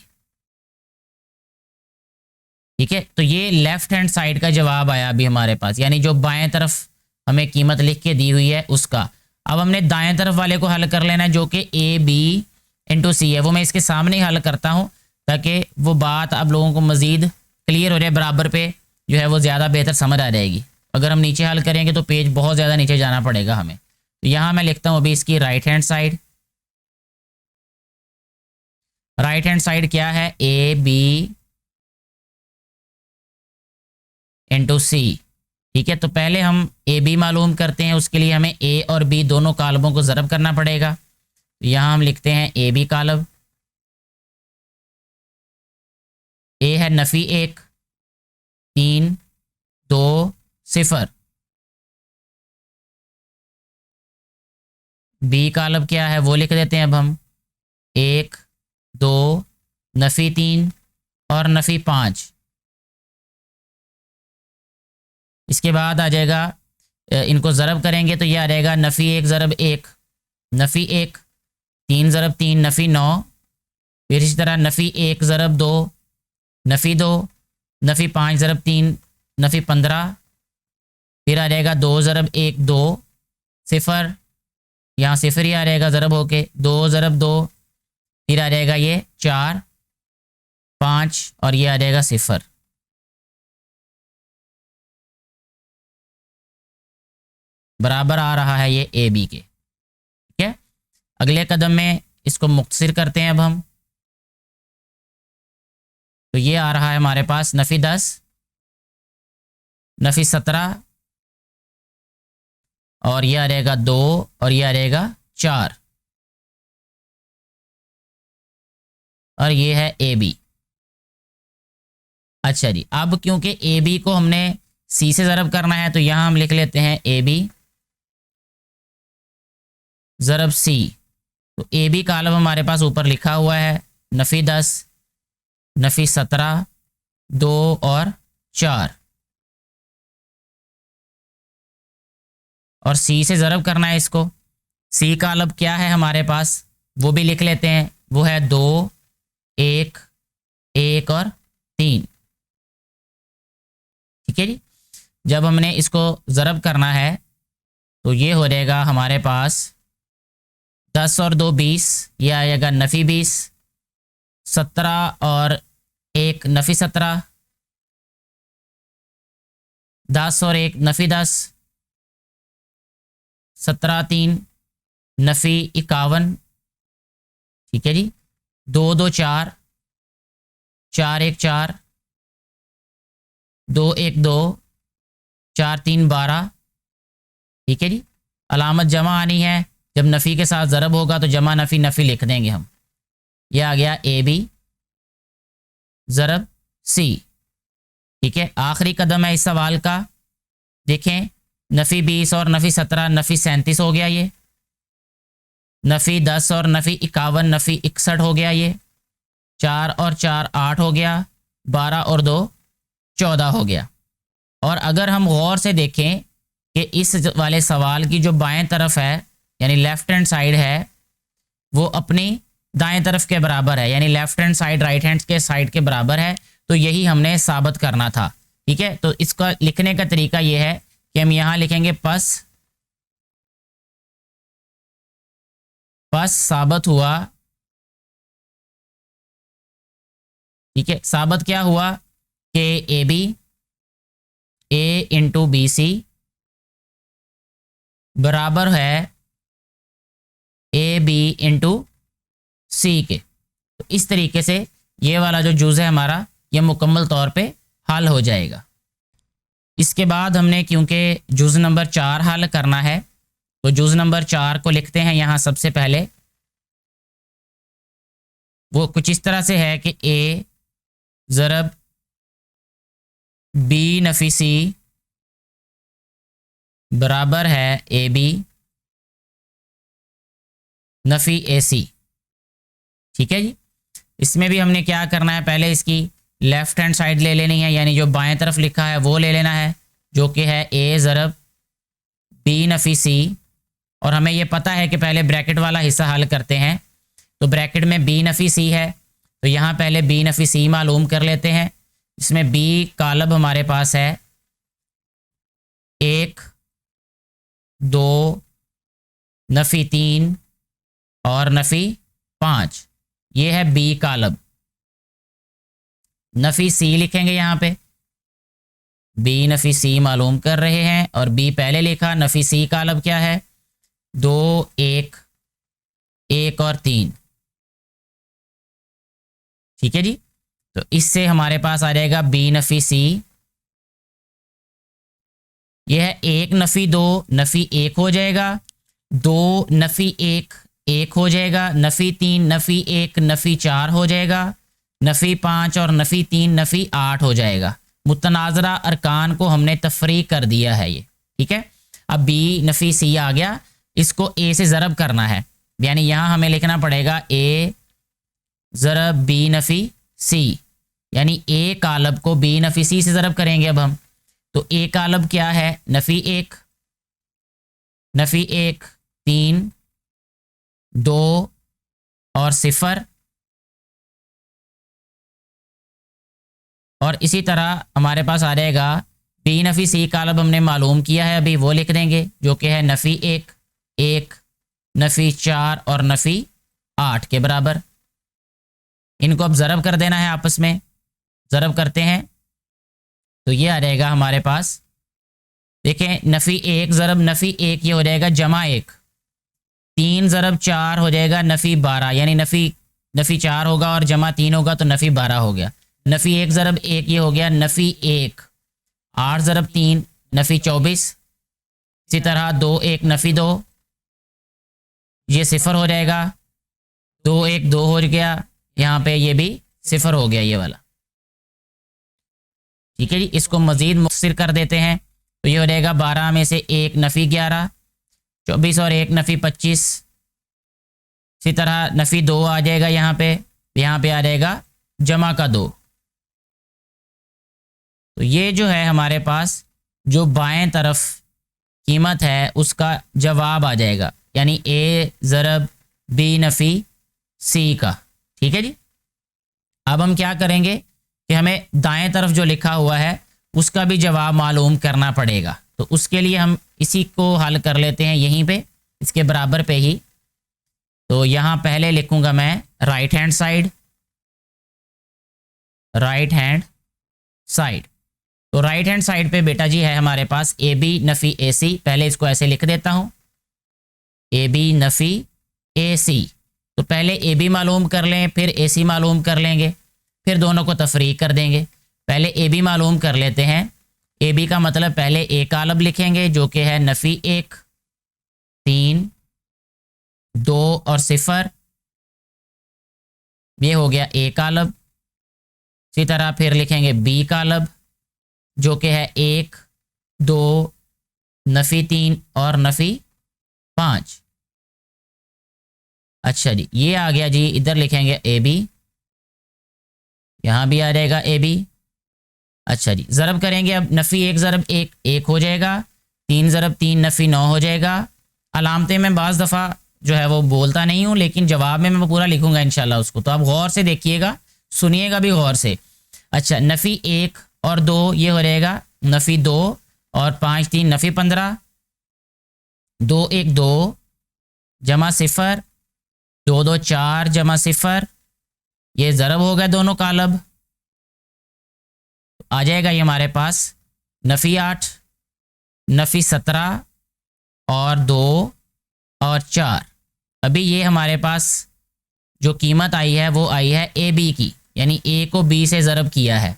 ठीक है। तो ये लेफ्ट हैंड साइड का जवाब आया अभी हमारे पास, यानी जो बाएं तरफ हमें कीमत लिख के दी हुई है उसका। अब हमने दाएं तरफ वाले को हल कर लेना है जो कि AB/C है। वो मैं इसके सामने ही हल करता हूँ ताकि वो बात आप लोगों को मज़ीद क्लियर हो जाए, बराबर पे जो है वो ज़्यादा बेहतर समझ आ जाएगी। अगर हम नीचे हल करेंगे तो पेज बहुत ज़्यादा नीचे जाना पड़ेगा हमें। तो यहाँ मैं लिखता हूँ अभी इसकी right hand side, right hand side क्या है, ए बी इंटू सी। ठीक है, तो पहले हम ए बी मालूम करते हैं, उसके लिए हमें ए और बी दोनों कालमों को ज़रब करना पड़ेगा। तो यहाँ हम लिखते हैं ए बी कालब, ए है नफ़ी 1 3 2 0, बी कालब क्या है वो लिख देते हैं अब हम 1 2 नफ़ी 3 और नफ़ी 5। इसके बाद आ जाएगा, इनको ज़रब करेंगे तो ये आ जाएगा नफ़ी 1 ज़रब 1 नफ़ी 1, 3 ज़रब 3 नफ़ी 9, फिर इसी तरह नफ़ी 1 ज़रब 2 नफ़ी 2, नफ़ी 5 ज़रब 3 नफ़ी 15, फिर आ जाएगा 2 ज़रब 1 2 0, यहाँ 0 ही आ जाएगा ज़रब होके 2 ज़रब 2, फिर आ जाएगा ये 4 5 और ये आ जाएगा 0। बराबर आ रहा है ये ए बी के। ठीक है, अगले कदम में इसको मुख्तसर करते हैं अब हम। तो ये आ रहा है हमारे पास नफ़ी 10 नफ़ी 17 और ये आ रहेगा 2 और ये आ रहेगा 4 और ये है ए बी। अच्छा जी, अब क्योंकि ए बी को हमने सी से ज़रब करना है तो यहाँ हम लिख लेते हैं ए बी ज़रब सी। तो ए बी कालम हमारे पास ऊपर लिखा हुआ है नफ़ी 10 नफ़ी 17 2 और 4 और सी से ज़रब करना है इसको। सी कालम क्या है हमारे पास वो भी लिख लेते हैं, वो है 2 1 1 और 3। ठीक है जी, जब हमने इसको ज़रब करना है तो ये हो जाएगा हमारे पास 10 और 2 20, ये आएगा नफ़ी 20, 17 और 1 नफ़ी 17, 10 और 1 नफ़ी 10, 17 3 नफ़ी 51। ठीक है जी, 2 2 4 4 1 4 2 1 2 4 3 12। ठीक है जी, अलामत जमा आनी है, जब नफ़ी के साथ ज़रब होगा तो जमा नफ़ी नफ़ी लिख देंगे हम। यह आ गया ए बी ज़रब सी। ठीक है, आखिरी कदम है इस सवाल का। देखें, नफ़ी 20 और नफ़ी 17 नफ़ी 37 हो गया, ये नफ़ी 10 और नफ़ी 51 नफ़ी 61 हो गया, ये 4 और 4 8 हो गया, 12 और 2 14 हो गया। और अगर हम गौर से देखें कि इस वाले सवाल की जो बाएं तरफ है यानी लेफ्ट हैंड साइड है वो अपनी दाएं तरफ के बराबर है, यानी left hand side right hand के साइड के बराबर है, तो यही हमने साबित करना था। ठीक है, तो इसका लिखने का तरीका ये है कि हम यहाँ लिखेंगे पस साबित हुआ। ठीक है, साबित क्या हुआ कि A B A into B C बराबर है ए बी इंटू सी के। तो इस तरीके से ये वाला जो जुज़ है हमारा ये मुकम्मल तौर पे हल हो जाएगा। इसके बाद हमने क्योंकि जुज़ नंबर 4 हल करना है तो जुज़ नंबर 4 को लिखते हैं यहाँ। सबसे पहले वो कुछ इस तरह से है कि ए ज़रब बी नफ़ी सी बराबर है ए बी नफ़ी ए सी। ठीक है जी, इसमें भी हमने क्या करना है, पहले इसकी लेफ्ट हैंड साइड ले लेनी है, यानी जो बाएं तरफ लिखा है वो ले लेना है जो कि है ए ज़रब बी नफ़ी सी। और हमें ये पता है कि पहले ब्रैकेट वाला हिस्सा हल करते हैं, तो ब्रैकेट में बी नफ़ी सी है तो यहाँ पहले बी नफ़ी सी मालूम कर लेते हैं। इसमें बी कालब हमारे पास है 1 2 नफ़ी 3 और नफ़ी 5, ये है बी कालब। नफ़ी सी लिखेंगे यहाँ पे, बी नफ़ी सी मालूम कर रहे हैं और बी पहले लिखा। नफ़ी सी कालब क्या है 2 1 1 और 3। ठीक है जी। तो इससे हमारे पास आ जाएगा बी नफ़ी सी, यह है 1 नफ़ी 2, नफ़ी 1 हो जाएगा, 2 नफ़ी 1 1 हो जाएगा, नफ़ी 3 नफ़ी 1 नफ़ी 4 हो जाएगा, नफ़ी 5 और नफ़ी 3 नफ़ी 8 हो जाएगा। मुतनाज़रा अरकान को हमने तफरीक कर दिया है ये, ठीक है। अब बी नफ़ी सी आ गया, इसको ए से ज़रब करना है, यानी यहाँ हमें लिखना पड़ेगा ए ज़रब बी नफ़ी सी, यानी ए कालब को बी नफ़ी सी से ज़रब करेंगे अब हम। तो ए कालब क्या है, नफ़ी 1 नफ़ी 1 3 2 और 0, और इसी तरह हमारे पास आ जाएगा बी नफ़ी सी कालब हमने मालूम किया है, अभी वो लिख देंगे जो कि है नफ़ी 1 1 नफ़ी 4 और नफ़ी 8 के बराबर। इनको अब ज़रब कर देना है आपस में, ज़रब करते हैं तो ये आ जाएगा हमारे पास, देखें नफ़ी 1 ज़रब नफ़ी 1 ये हो जाएगा जमा 1, 3 ज़रब 4 हो जाएगा नफ़ी 12, यानी नफ़ी 4 होगा और जमा 3 होगा तो नफ़ी 12 हो गया। नफ़ी 1 ज़रब 1 ये हो गया नफ़ी 1, 8 ज़रब 3 नफ़ी 24, इसी तरह 2 1 नफ़ी 2, ये 0 हो जाएगा, 2 1 2 हो गया, यहाँ पे ये भी 0 हो गया ये वाला, ठीक है जी। इसको मज़ीद मुख्तसर कर देते हैं तो ये हो जाएगा 12 में से 1 नफ़ी 11, 24 और 1 नफ़ी 25, इसी तरह नफ़ी 2 आ जाएगा यहाँ पे आ जाएगा जमा का 2। तो ये जो है हमारे पास जो बाएं तरफ कीमत है उसका जवाब आ जाएगा, यानी ए ज़रब बी नफ़ी सी का, ठीक है जी। अब हम क्या करेंगे कि हमें दाएं तरफ जो लिखा हुआ है उसका भी जवाब मालूम करना पड़ेगा, तो उसके लिए हम इसी को हल कर लेते हैं यहीं पे, इसके बराबर पे ही। तो यहाँ पहले लिखूंगा मैं right hand side, right hand side. तो राइट हैंड साइड पे बेटा जी है हमारे पास ए बी नफ़ी ए सी, पहले इसको ऐसे लिख देता हूँ ए बी नफ़ी ए सी। तो पहले ए बी मालूम कर लें, फिर ए सी मालूम कर लेंगे, फिर दोनों को तफरीक कर देंगे। पहले ए बी मालूम कर लेते हैं, ए बी का मतलब पहले ए कालब लिखेंगे जो कि है नफ़ी 1 3 2 और 0, ये हो गया ए कालब। इसी तरह फिर लिखेंगे बी कालब जो कि है 1 2 नफ़ी 3 और नफ़ी 5। अच्छा जी, ये आ गया जी, इधर लिखेंगे ए बी, यहाँ भी आ जाएगा ए बी। अच्छा जी, ज़रब करेंगे अब, नफ़ी 1 ज़रब 1 1 हो जाएगा, 3 ज़रब 3 नफ़ी 9 हो जाएगा। अलामतें मैं बाज़ दफ़ा जो है वो बोलता नहीं हूँ, लेकिन जवाब में मैं पूरा लिखूंगा इंशाल्लाह उसको, तो आप गौर से देखिएगा, सुनिएगा भी गौर से। अच्छा, नफ़ी 1 और 2 ये हो जाएगा नफ़ी 2 और 5 3 नफ़ी 15, 2 1 2 जमा 0, 2 2 4 जमा 0, ये ज़रब हो गया दोनों कालब। आ जाएगा ये हमारे पास नफ़ी 8 नफ़ी 17 और 2 और 4। अभी ये हमारे पास जो कीमत आई है वो आई है ए बी की, यानी ए को बी से ज़रब किया है।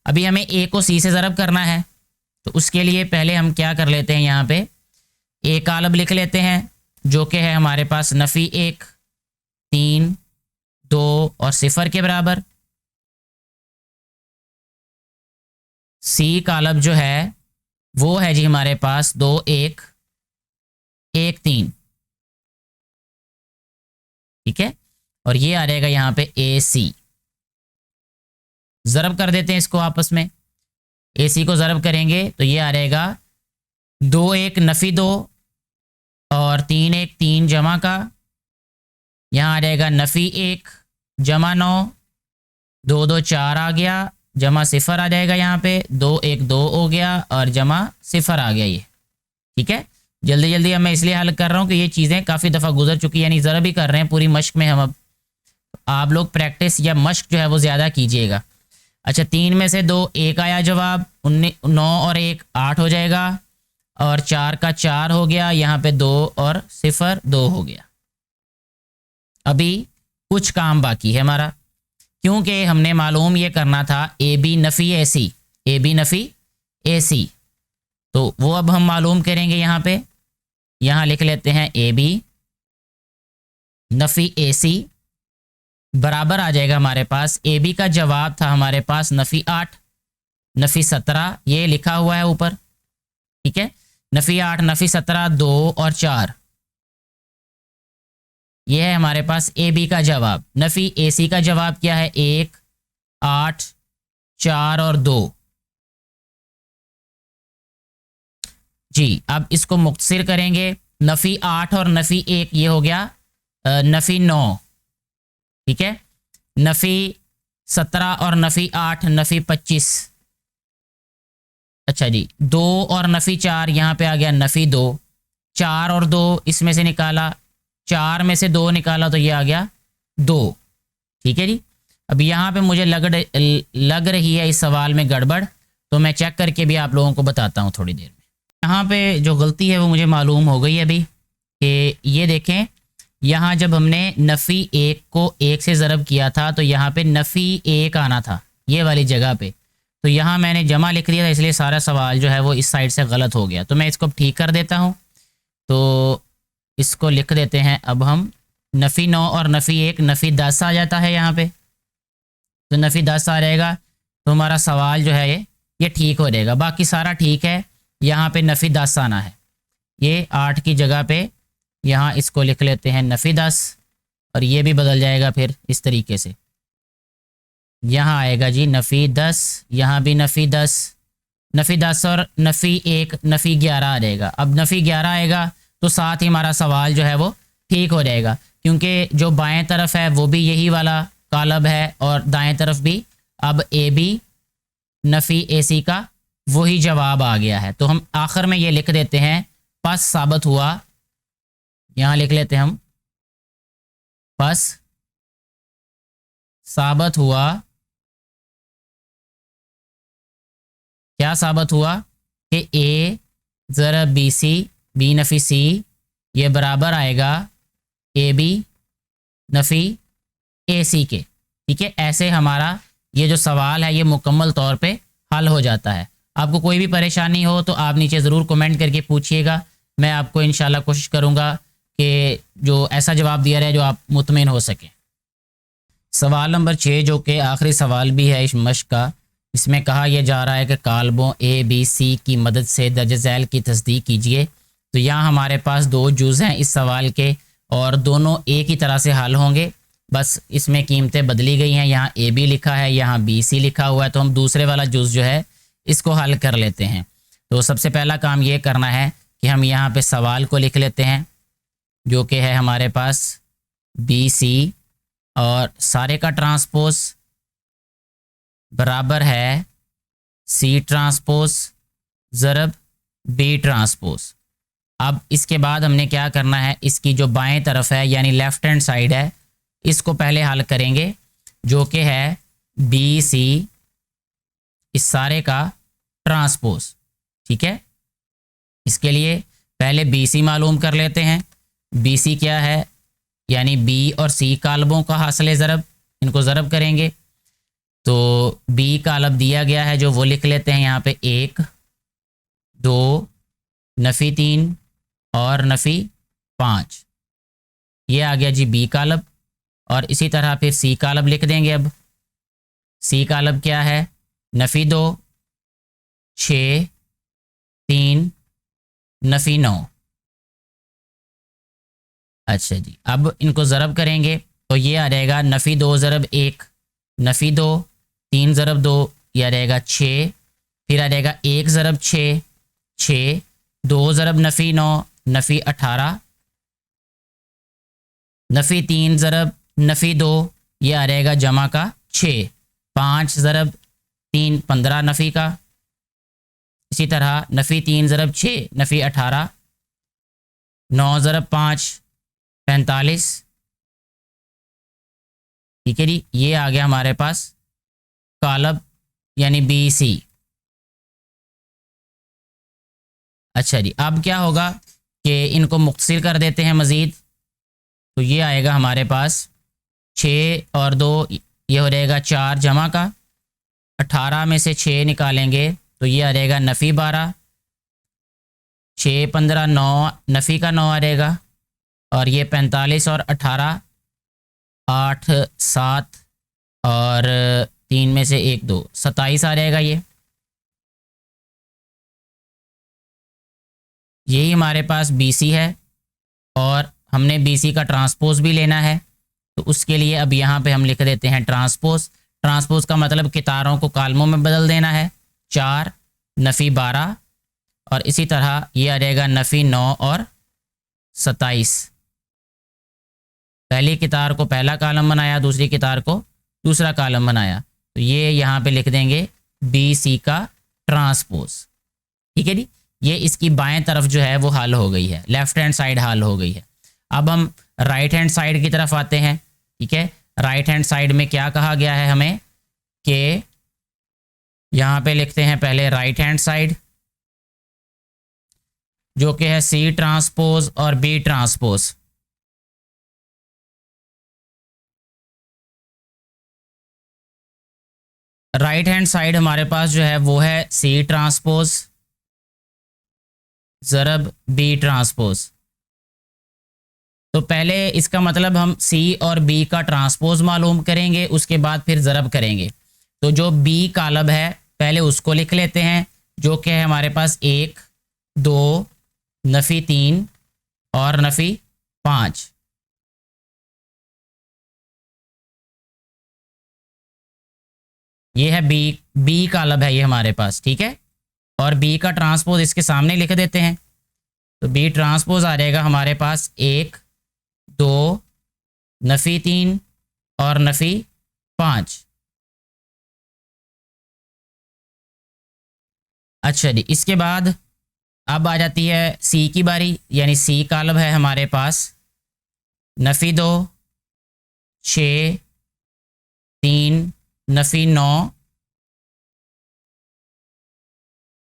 अभी हमें ए को सी से ज़रब करना है, तो उसके लिए पहले हम क्या कर लेते हैं, यहाँ पे ए कालब लिख लेते हैं जो कि है हमारे पास नफ़ी 1 3 2 और 0 के बराबर। सी कालब जो है वो है जी हमारे पास 2 1 1 3, ठीक है। और ये आ जाएगा यहाँ पे ए सी। ज़रब कर देते हैं इसको आपस में, ए सी को ज़रब करेंगे तो ये आ जाएगा 2 1 नफ़ी 2 और 3 1 3 जमा का, यहाँ आ जाएगा नफ़ी 1 जमा 9, 2 2 4 आ गया, जमा 0 आ जाएगा, यहाँ पे 2 1 2 हो गया और जमा 0 आ गया ये, ठीक है। जल्दी जल्दी अब मैं इसलिए हल कर रहा हूँ कि ये चीज़ें काफ़ी दफ़ा गुजर चुकी, यानी ज़रब ही कर रहे हैं पूरी मश्क में हम। अब आप लोग प्रैक्टिस या मश्क जो है वो ज़्यादा कीजिएगा। अच्छा, 3 में से 2 1 आया जवाब, 9 और 1 8 हो जाएगा, और 4 का 4 हो गया, यहाँ पे 2 और 0 2 हो गया। अभी कुछ काम बाकी है हमारा, क्योंकि हमने मालूम ये करना था A B नफ़ी A C, A B नफ़ी ए सी, तो वो अब हम मालूम करेंगे। यहाँ पे यहाँ लिख लेते हैं ए बी नफ़ी ए सी बराबर आ जाएगा हमारे पास, ए बी का जवाब था हमारे पास नफ़ी 8 नफ़ी 17, ये लिखा हुआ है ऊपर, ठीक है। नफ़ी 8 नफ़ी 17 2 और 4, ये है हमारे पास ए बी का जवाब। नफ़ी ए सी का जवाब क्या है? 1 8 4 और 2 जी। अब इसको मुख्तसर करेंगे, नफ़ी 8 और नफ़ी 1 ये हो गया नफ़ी 9, ठीक है। नफ़ी 17 और नफ़ी 8 नफ़ी 25, अच्छा जी। 2 और नफ़ी 4 यहाँ पे आ गया नफ़ी 2, 4 और 2 इसमें से निकाला, 4 में से 2 निकाला तो ये आ गया 2, ठीक है जी। अब यहाँ पे मुझे लग रही है इस सवाल में गड़बड़, तो मैं चेक करके भी आप लोगों को बताता हूँ थोड़ी देर में। यहाँ पे जो गलती है वो मुझे मालूम हो गई अभी कि ये देखें, यहाँ जब हमने नफ़ी 1 को 1 से ज़रब किया था तो यहाँ पे नफ़ी 1 आना था ये वाली जगह पे, तो यहाँ मैंने जमा लिख दिया था, इसलिए सारा सवाल जो है वो इस साइड से गलत हो गया। तो मैं इसको ठीक कर देता हूँ, तो इसको लिख देते हैं अब हम नफ़ी 9 और नफ़ी 1 नफ़ी 10 आ जाता है यहाँ पे, तो नफ़ी 10 आ जाएगा, तो हमारा सवाल जो है ये ठीक हो जाएगा। बाकी सारा ठीक है, यहाँ पे नफ़ी 10 आना है, ये 8 की जगह पे यहाँ इसको लिख लेते हैं नफ़ी 10, और ये भी बदल जाएगा फिर इस तरीके से, यहाँ आएगा जी नफ़ी 10, यहाँ भी नफ़ी 10, नफ़ी 10 और नफ़ी 1 नफ़ी 11 आ जाएगा। अब नफ़ी 11 आएगा तो साथ ही हमारा सवाल जो है वो ठीक हो जाएगा, क्योंकि जो बाएं तरफ है वो भी यही वाला कालब है और दाएं तरफ भी। अब ए बी नफ़ी ए सी का वही जवाब आ गया है, तो हम आखिर में ये लिख देते हैं पस साबित हुआ, यहाँ लिख लेते हैं हम पस साबित हुआ, क्या साबित हुआ कि ए ज़रब बी सी बी नफ़ी सी ये बराबर आएगा ए बी नफ़ी ए सी के, ठीक है। ऐसे हमारा ये जो सवाल है ये मुकम्मल तौर पे हल हो जाता है। आपको कोई भी परेशानी हो तो आप नीचे ज़रूर कमेंट करके पूछिएगा, मैं आपको इंशाल्लाह कोशिश करूँगा कि जो ऐसा जवाब दिया रहे जो आप मुतमिन हो सकें। सवाल नंबर 6 जो कि आखिरी सवाल भी है इस मश्क का, इसमें कहा यह जा रहा है कि कालबों ए बी सी की मदद से दर्ज झैल की तस्दीक कीजिए। तो यहाँ हमारे पास 2 जुज़ हैं इस सवाल के और दोनों एक ही तरह से हल होंगे, बस इसमें कीमतें बदली गई हैं, यहाँ ए बी लिखा है यहाँ बी सी लिखा हुआ है, तो हम दूसरे वाला जुज़ जो है इसको हल कर लेते हैं। तो सबसे पहला काम ये करना है कि हम यहाँ पे सवाल को लिख लेते हैं जो कि है हमारे पास बी सी और सारे का ट्रांसपोज बराबर है सी ट्रांसपोज ज़रब बी ट्रांसपोज। अब इसके बाद हमने क्या करना है, इसकी जो बाएं तरफ है यानी लेफ़्ट हैंड साइड है इसको पहले हल करेंगे, जो कि है बी सी इस सारे का ट्रांसपोज, ठीक है। इसके लिए पहले बी सी मालूम कर लेते हैं। बी सी क्या है, यानी बी और सी कालबों का हासिल ज़रब, इनको ज़रब करेंगे। तो बी कालब दिया गया है जो वो लिख लेते हैं यहाँ पे 1 2 नफ़ी 3 और नफ़ी 5, ये आ गया जी बी कालब। और इसी तरह फिर सी कालब लिख देंगे। अब सी कालब क्या है, नफ़ी 2 6 3 नफ़ी 9, अच्छा जी। अब इनको ज़रब करेंगे तो ये आ जाएगा नफ़ी 2 ज़रब 1 नफ़ी 2 3 ज़रब 2 ये आ जाएगा 6, फिर आ जाएगा 1 ज़रब 6 6 2 ज़रब नफ़ी 9 नफ़ी 18 नफ़ी 3 ज़रब नफ़ी 2 ये आ जाएगा जमा का 6 5 ज़रब 3 15 नफ़ी का, इसी तरह नफ़ी 3 ज़रब 6 नफ़ी 18 9 ज़रब 5 45, ठीक है जी। ये आ गया हमारे पास कालब यानी बी सी। अच्छा जी, अब क्या होगा कि इनको मुख्तसर कर देते हैं मज़ीद, तो ये आएगा हमारे पास 6 और 2 ये हो रहेगा 4 जमा का, 18 में से 6 निकालेंगे तो ये आ रहेगा नफ़ी 12, 6 15 9, नफ़ी का 9 आ रहेगा, और ये 45 और 18 8 7 और 3 में से 1 2, 27 आ रहेगा। यही हमारे पास BC है और हमने BC का ट्रांसपोज भी लेना है, तो उसके लिए अब यहाँ पे हम लिख देते हैं ट्रांसपोज। ट्रांसपोज का मतलब कितारों को कालमों में बदल देना है। 4 नफ़ी 12 और इसी तरह ये आ जाएगा नफ़ी 9 और 27। पहली कितार को पहला कालम बनाया, दूसरी कितार को दूसरा कालम बनाया, तो ये यहाँ पे लिख देंगे BC का ट्रांसपोज। ठीक है जी, ये इसकी बाएं तरफ जो है वो हल हो गई है, लेफ्ट हैंड साइड हल हो गई है। अब हम राइट हैंड साइड की तरफ आते हैं। ठीक है, राइट हैंड साइड में क्या कहा गया है हमें कि यहाँ पे लिखते हैं पहले राइट हैंड साइड, जो कि है C ट्रांसपोज और B transpose. Right hand side हमारे पास जो है वो है C ट्रांसपोज ज़रब B ट्रांसपोज। तो पहले इसका मतलब हम C और B का ट्रांसपोज मालूम करेंगे, उसके बाद फिर ज़रब करेंगे। तो जो B कालब है पहले उसको लिख लेते हैं, जो कि है हमारे पास 1 2 नफ़ी 3 और नफ़ी 5। ये है B कालब है ये हमारे पास। ठीक है, और B का ट्रांसपोज इसके सामने लिख देते हैं, तो B ट्रांसपोज आ जाएगा हमारे पास 1 2 नफ़ी 3 और नफ़ी 5। अच्छा जी, इसके बाद अब आ जाती है C की बारी, यानी C कालब है हमारे पास नफ़ी 2 6 3 नफ़ी 9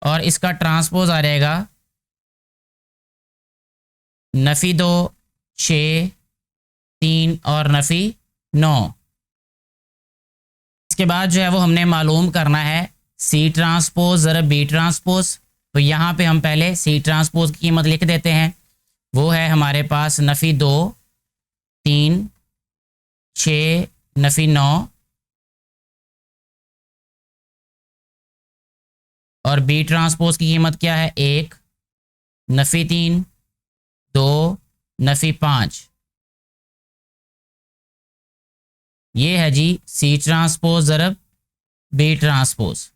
और इसका ट्रांसपोज आ जाएगा नफ़ी 2 6 3 और नफ़ी 9। इसके बाद जो है वो हमने मालूम करना है C ट्रांसपोज ज़रब B ट्रांसपोज। तो यहाँ पे हम पहले C ट्रांसपोज की कीमत लिख देते हैं, वो है हमारे पास नफ़ी 2 3 6 नफ़ी 9 और B ट्रांसपोज की कीमत क्या है 1 नफ़ी 3 2 नफ़ी 5। ये है जी C ट्रांसपोज ज़रब B ट्रांसपोज।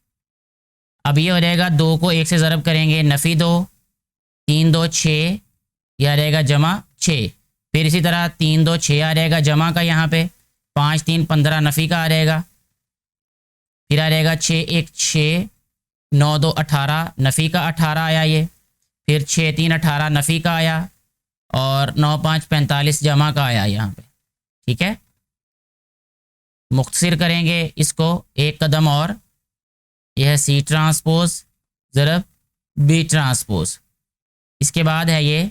अब ये हो जाएगा 2 को 1 से ज़रब करेंगे, नफ़ी 2 3 2 6, यह आ जाएगा जमा 6। फिर इसी तरह 3 2 6 आ जाएगा जमा का, यहाँ पे 5 3 15 नफ़ी का आ जाएगा। फिर आ जाएगा 6 1 6 9 2 18 नफ़ी का 18 आया ये। फिर 6 3 18 नफ़ी का आया और 9 5 45 जमा का आया यहाँ पे। ठीक है, मुख्तसर करेंगे इसको एक कदम और, यह है C ट्रांसपोज ज़रब B ट्रांसपोज। इसके बाद है ये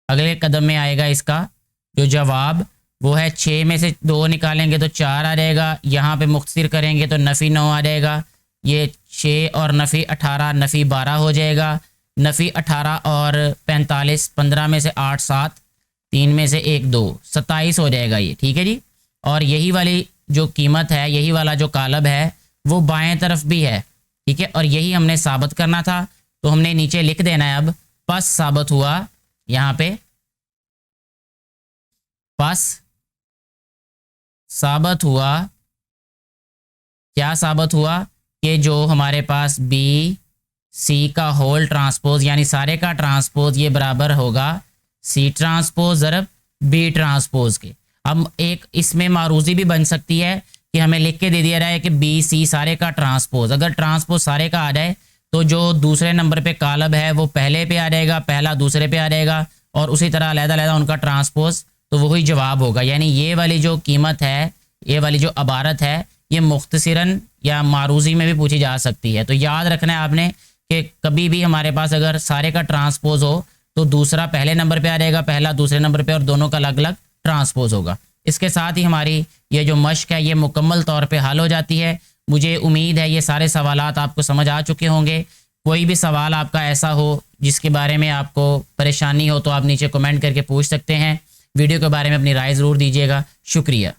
अगले कदम में आएगा इसका जो जवाब, वो है 6 में से 2 निकालेंगे तो 4 आ जाएगा। यहाँ पे मुख्तसर करेंगे तो नफ़ी 9 आ जाएगा। ये 6 और नफ़ी 18 नफ़ी 12 हो जाएगा। नफ़ी 18 और 45 15 में से 8 7 3 में से 1 2 27 हो जाएगा ये। ठीक है जी, और यही वाली जो कीमत है, यही वाला जो कालब है वो बाएं तरफ भी है। ठीक है, और यही हमने साबित करना था, तो हमने नीचे लिख देना है अब पस साबित हुआ। यहाँ पे पस साबित हुआ, क्या साबित हुआ कि जो हमारे पास BC का होल ट्रांसपोज यानी सारे का ट्रांसपोज ये बराबर होगा C ट्रांसपोज ज़रब B ट्रांसपोज के। अब एक इसमें मारूजी भी बन सकती है कि हमें लिख के दे दिया रहा है कि BC सारे का ट्रांसपोज, अगर ट्रांसपोज सारे का आ जाए तो जो दूसरे नंबर पे कालब है वो पहले पे आ जाएगा, पहला दूसरे पे आ जाएगा, और उसी तरह अलग-अलग उनका ट्रांसपोज, तो वही जवाब होगा। यानी ये वाली जो कीमत है, ये वाली जो अबारत है, ये मुख्तसरन या मारूजी में भी पूछी जा सकती है। तो याद रखना है आपने कि कभी भी हमारे पास अगर सारे का ट्रांसपोज हो तो दूसरा पहले नंबर पे आ जाएगा, पहला दूसरे नंबर पे, और दोनों का अलग अलग ट्रांसपोज होगा। इसके साथ ही हमारी ये जो मश्क है ये मुकम्मल तौर पे हल हो जाती है। मुझे उम्मीद है ये सारे सवालात आपको समझ आ चुके होंगे। कोई भी सवाल आपका ऐसा हो जिसके बारे में आपको परेशानी हो तो आप नीचे कमेंट करके पूछ सकते हैं। वीडियो के बारे में अपनी राय ज़रूर दीजिएगा। शुक्रिया।